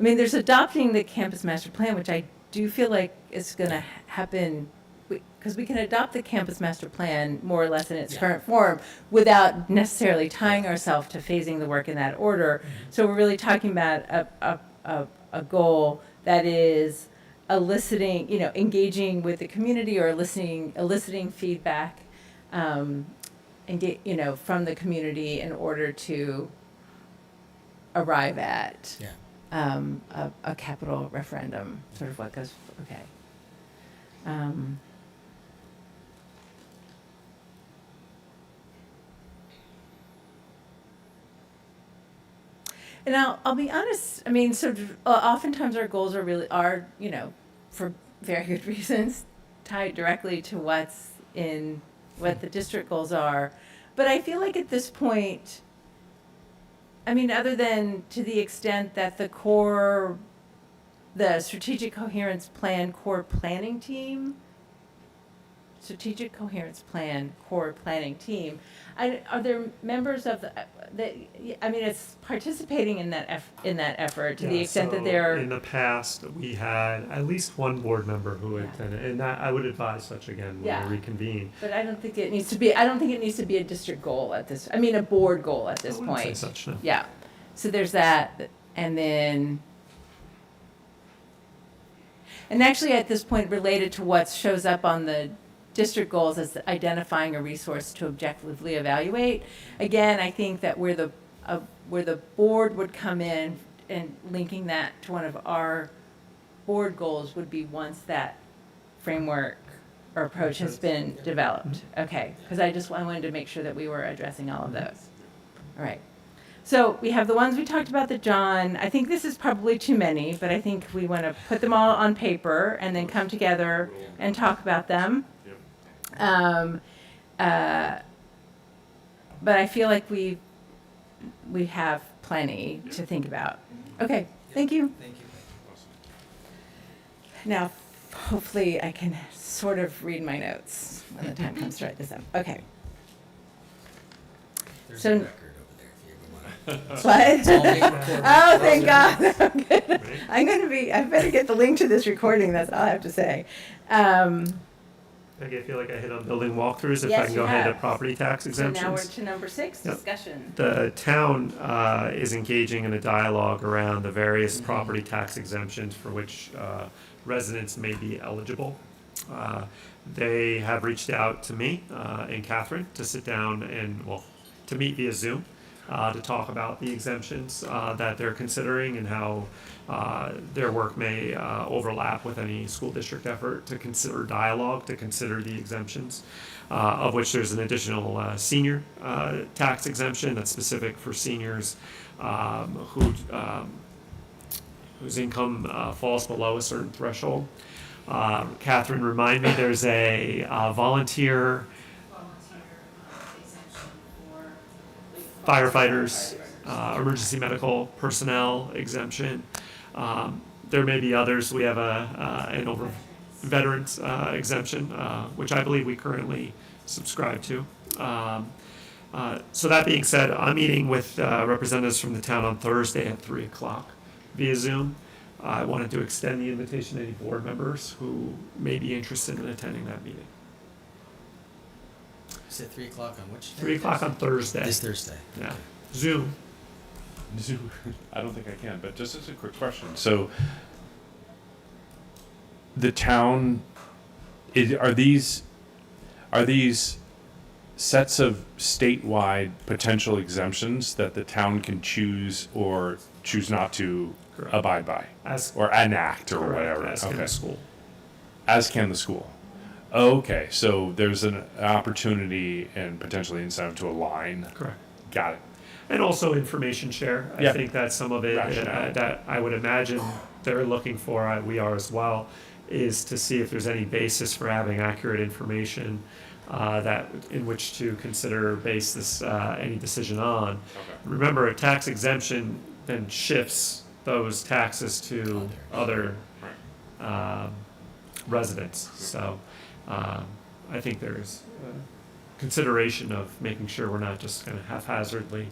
I mean, there's adopting the campus master plan, which I do feel like is going to happen, because we can adopt the campus master plan more or less in its current form without necessarily tying ourselves to phasing the work in that order. So we're really talking about a goal that is eliciting, engaging with the community or eliciting feedback, and from the community in order to arrive at a capital referendum, sort of what goes, okay. And I'll be honest, I mean, so oftentimes our goals are, for very good reasons, tied directly to what the district goals are. But I feel like at this point, I mean, other than to the extent that the strategic coherence plan core planning team, are there members of it's participating in that effort to the extent that they're. In the past, we had at least one board member who attended, and I would advise such again when we reconvene. But I don't think it needs to be. I don't think it needs to be a district goal at this. I mean, a board goal at this I wouldn't point. say such, no. Yeah. So there's that, and then. And actually, at this point, related to what shows up on the district goals as identifying a resource to objectively evaluate. Again, I think that where the board would come in and linking that to one of our board goals would be once that framework or approach has been developed. Okay, because I wanted to make sure that we were addressing all of those. All right. So we have the ones we talked about that John, I think this is probably too many, but I think we want to put them all on paper and then come together and talk about them. But I feel like we have plenty to think about. Okay, thank you. Thank you. Now, hopefully I can sort of read my notes when the time comes to write this up. Okay. There's So- a record over there if you ever want to. What? It's all being recorded. Oh, thank God. I'm going to be, I better get the link to this recording, that's all I have to say. Peggy, I feel like I hit on building walkthroughs. If Yes, I can you go ahead to have. property tax So exemptions. now we're to number 6, Yep. discussion. The town is engaging in a dialogue around the various property tax exemptions for which residents may be eligible. They have reached out to me and Catherine to sit down and, well, to meet via Zoom to talk about the exemptions that they're considering and how their work may overlap with any school district effort to consider dialogue, to consider the exemptions, of which there's an additional senior tax exemption that's specific for seniors whose income falls below a certain threshold. Catherine, remind me, there's a volunteer firefighters, emergency medical personnel exemption. There may be others. We have an over veterans exemption, which I believe we currently subscribe to. So that being said, I'm meeting with representatives from the town on Thursday at 3 o'clock via Zoom. I wanted to extend the invitation to any board members who may be interested in attending that meeting. Is it 3 o'clock on which day? 3 o'clock on Thursday. This Thursday. Yeah. Zoom. I don't think I can, but just as a quick question. So the town, are these sets of statewide potential exemptions that the town can choose or choose not to Correct. abide by As or enact or correct, whatever? as can the school. As can the school. Okay, so there's an opportunity and potentially incentive to align. Correct. Got it. And also information share. I Yeah. think that's some of it Rationale. that I would imagine they're looking for, we are as well, is to see if there's any basis for having accurate information that in which to consider base this any decision on. Okay. Remember, a tax exemption then shifts those taxes to other residents. So I think there's consideration of making sure we're not just kind of haphazardly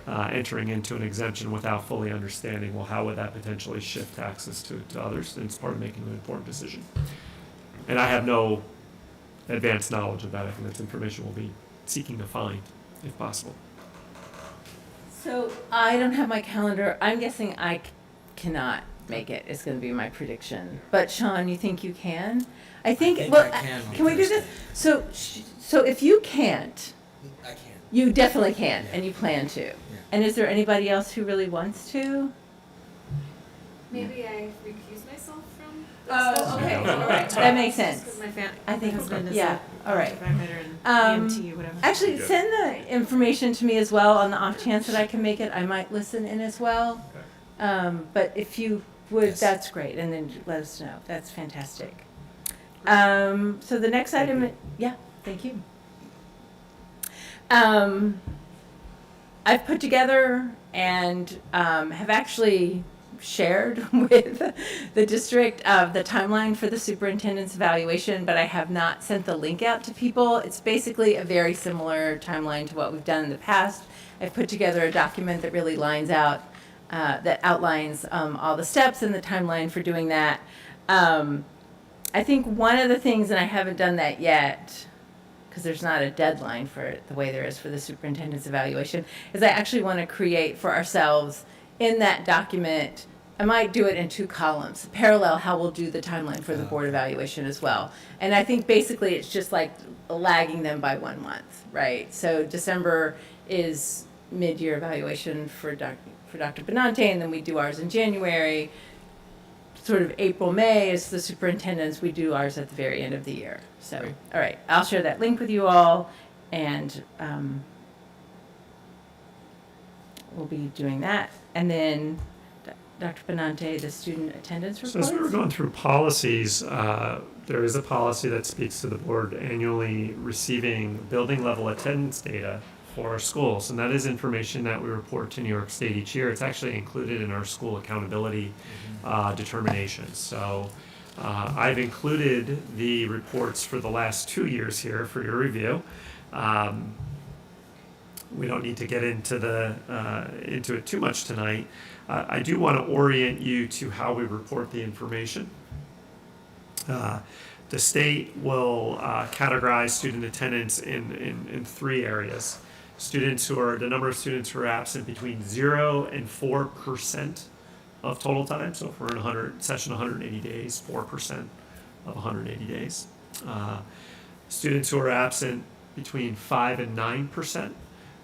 entering into an exemption without fully understanding, well, how would that potentially shift taxes to others? And it's part of making an informed decision. And I have no advanced knowledge of that. I think that's information we'll be seeking to find, if possible. So I don't have my calendar. I'm guessing I cannot make it. It's going to be my prediction. But Sean, you think you can? I think well, I can on can we do this? Thursday. So if you can't, I can. you definitely can, Yeah. and you plan to. And is there anybody else who really wants to? Maybe I recuse myself from. Oh, okay. Yeah. All right. That makes sense. Because my I think- husband is yeah, a all right. firefighter Um, and EMT, whatever. Actually, Good. send the information to me as well on the off chance that I can make it. I might listen in as well. But if you would, Yes. that's great. And then let us know. That's fantastic. So the next item, yeah, thank you. I've put together and have actually shared with the district the timeline for the superintendent's evaluation, but I have not sent the link out to people. It's basically a very similar timeline to what we've done in the past. I've put together a document that really lines out, that outlines all the steps and the timeline for doing that. I think one of the things, and I haven't done that yet, because there's not a deadline for it the way there is for the superintendent's evaluation, is I actually want to create for ourselves in that document. I might do it in 2 columns, parallel how we'll do the timeline for the board evaluation as well. And I think basically it's just like lagging them by 1 month, right? So December is mid-year evaluation for Dr. Benante, and then we do ours in January. Sort of April, May is the superintendent's. We do ours at the very end of the year. So, Great. all right, I'll share that link with you all, and we'll be doing that. And then, Dr. Benante, the student attendance So reports. as we were going through policies, there is a policy that speaks to the board annually receiving building level attendance data for our schools. And that is information that we report to New York State each year. It's actually included in our school accountability determinations. So I've included the reports for the last 2 years here for your review. We don't need to get into it too much tonight. I do want to orient you to how we report the information. The state will categorize student attendance in 3 areas. The number of students who are absent between 0 and 4% of total time. So if we're in session 180 days, 4% of 180 days. Students who are absent between 5 and 9%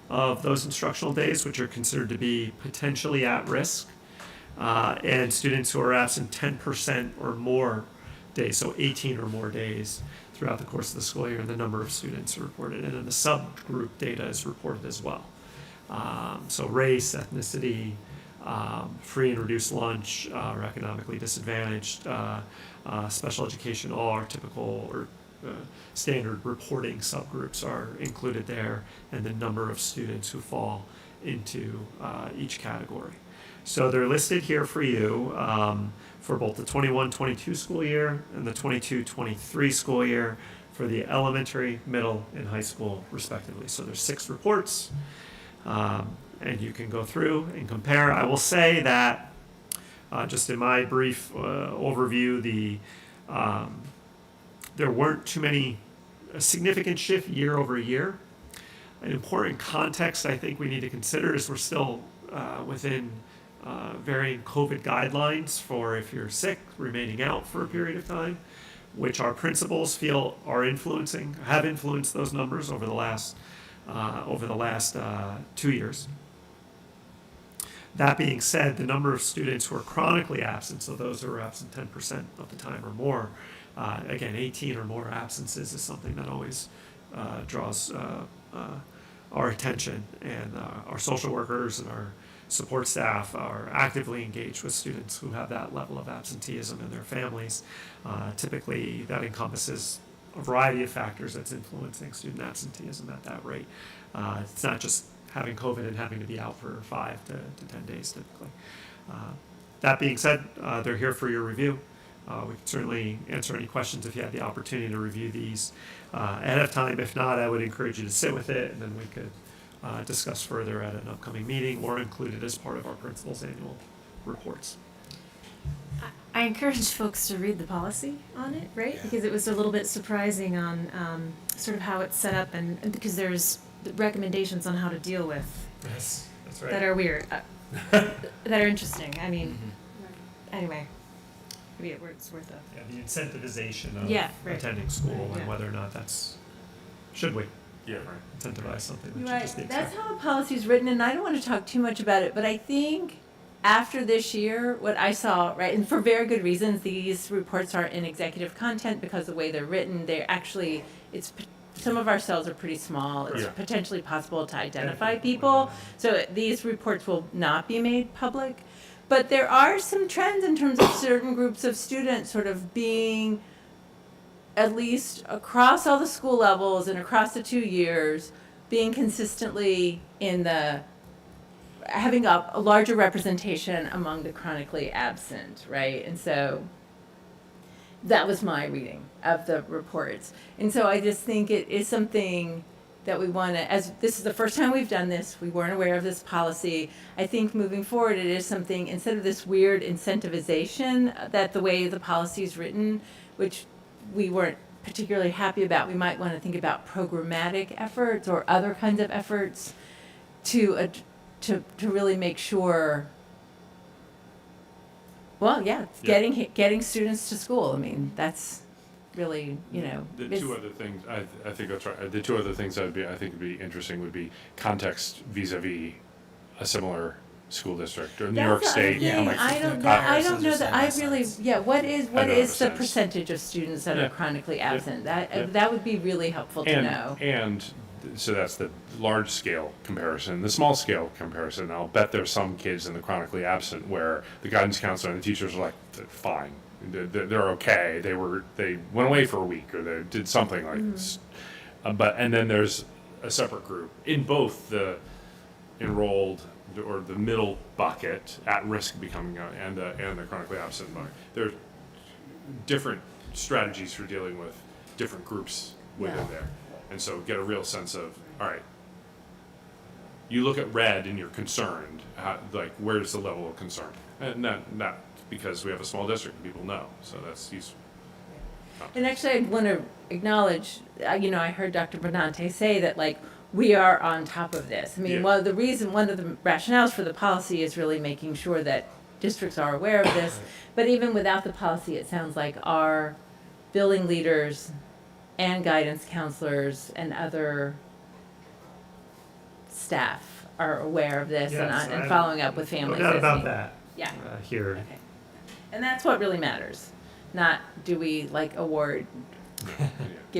of those instructional days, which are considered to be potentially at risk. And students who are absent 10% or more days, so 18 or more days throughout the course of the school year, and the number of students are reported. And then the subgroup data is reported as well. So race, ethnicity, free and reduced lunch, or economically disadvantaged, special education, all our typical or standard reporting subgroups are included there, and the number of students who fall into each category. So they're listed here for you for both the 21-22 school year and the 22-23 school year for the elementary, middle, and high school respectively. So there's 6 reports, and you can go through and compare. I will say that just in my brief overview, there weren't too many a significant shift year over year. An important context I think we need to consider is we're still within varying COVID guidelines for if you're sick, remaining out for a period of time, which our principals feel have influenced those numbers over the last 2 years. That being said, the number of students who are chronically absent, so those who are absent 10% of the time or more, again, 18 or more absences is something that always draws our attention, and our social workers and our support staff are actively engaged with students who have that level of absenteeism in their families. Typically, that encompasses a variety of factors that's influencing student absenteeism at that rate. It's not just having COVID and having to be out for 5 to 10 days typically. That being said, they're here for your review. We can certainly answer any questions if you had the opportunity to review these ahead of time. If not, I would encourage you to sit with it, and then we could discuss further at an upcoming meeting or include it as part of our principal's annual reports. I encourage folks to read the policy on it, right? Yeah. Because it was a little bit surprising on sort of how it's set up, and because there's recommendations on how to deal with Yes, that's right. that are weird, that are interesting. I mean, anyway, maybe it's worth a. Yeah, the incentivization of Yeah, right. attending school Yeah. and whether or not should we Yeah, right. incentivize something that You're should right. just be That's expected. how the policy is written, and I don't want to talk too much about it, but I think after this year, what I saw, right, and for very good reasons, these reports are in executive content because the way they're written, they're actually, some of our cells are pretty small. It's Yeah. potentially possible to identify people. So these reports will not be made public. But there are some trends in terms of certain groups of students sort of being, at least across all the school levels and across the 2 years, being consistently having a larger representation among the chronically absent, right? And so that was my reading of the reports. And so I just think it is something that we want to, as this is the first time we've done this, we weren't aware of this policy. I think moving forward, it is something, instead of this weird incentivization that the way the policy is written, which we weren't particularly happy about, we might want to think about programmatic efforts or other kinds of efforts to really make sure, well, yeah, getting students to school. I mean, that's really, The it's- two other things, I think that's right. The two other things I think would be interesting would be context vis-a-vis a similar school district or New York That's the other State. thing. like I don't know. comparisons or That I something really. sense. Yeah. What is I know the the sense. percentage of students that Yeah. are chronically absent? Yeah. That would be really helpful to know. And so that's the large scale comparison. The small scale comparison, I'll bet there's some kids in the chronically absent where the guidance counselor and the teachers are like, "They're fine, they're okay. They went away for a week or they did something like this." And then there's a separate group in both the enrolled or the middle bucket at risk becoming and the chronically absent bucket. There are different strategies for dealing with different groups within Yeah. there. And so get a real sense of, all right, you look at red and you're concerned, like where's the level of concern? And not because we have a small district and people know, so that's useful. And actually, I'd want to acknowledge, I heard Dr. Benante say that, like, we are on top of this. I mean, Yeah. one of the rationales for the policy is really making sure that districts are aware of this. But even without the policy, it sounds like our building leaders and guidance counselors and other staff are aware of this Yes, and I- following up with families. No doubt as about needed. that. Yeah. Here. Okay. And that's what really matters. Not do we give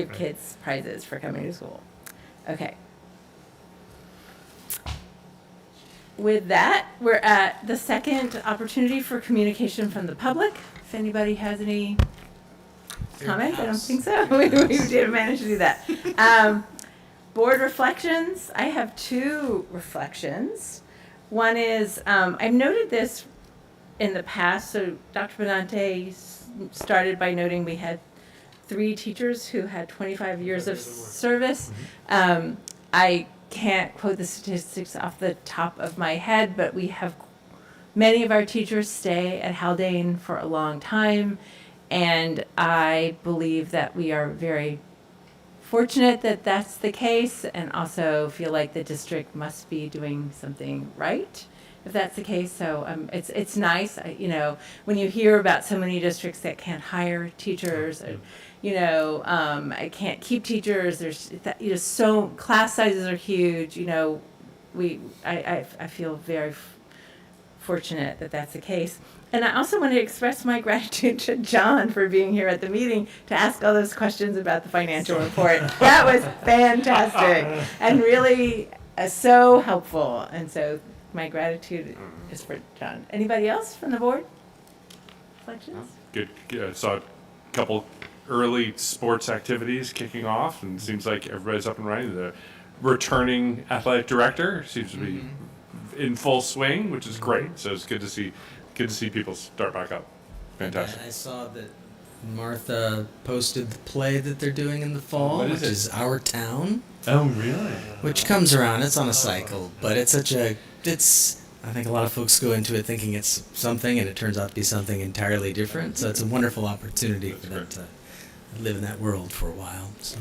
Right. kids prizes for coming to school. Okay. With that, we're at the second opportunity for communication from the public. If anybody has any comments, I don't think so. We did manage to do that. Board reflections. I have two reflections. One is, I've noted this in the past. So Dr. Benante started by noting we had 3 teachers who had 25 years of service. I can't quote the statistics off the top of my head, but we have many of our teachers stay at Haldane for a long time, and I believe that we are very fortunate that that's the case, and also feel like the district must be doing something right if that's the case. So it's nice, when you hear about so many districts that can't hire teachers, I can't keep teachers. There's so class sizes are huge. I feel very fortunate that that's the case. And I also want to express my gratitude to John for being here at the meeting to ask all those questions about the financial report. That was fantastic and really so helpful. And so my gratitude is for John. Anybody else from the board? Reflections? Good. Saw a couple early sports activities kicking off, and it seems like everybody's up and running. The returning athletic director seems to be in full swing, which is great. So it's good to see people start back up. Fantastic. I saw that Martha posted the play that they're doing in the fall, What is which it? is Our Town, Oh, really? which comes around. It's on a cycle, but it's I think a lot of folks go into it thinking it's something, and it turns out to be something entirely different. So it's a wonderful opportunity for them to live in that world for a while. So.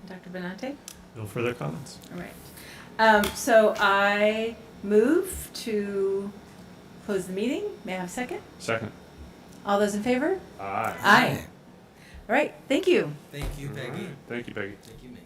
Dr. Benante? No further comments. All right. So I move to close the meeting. May I have a second? Second. All those in favor? Aye. Aye. All right. Thank you. Thank you, Peggy. Thank you, Peggy. Thank you, Meg.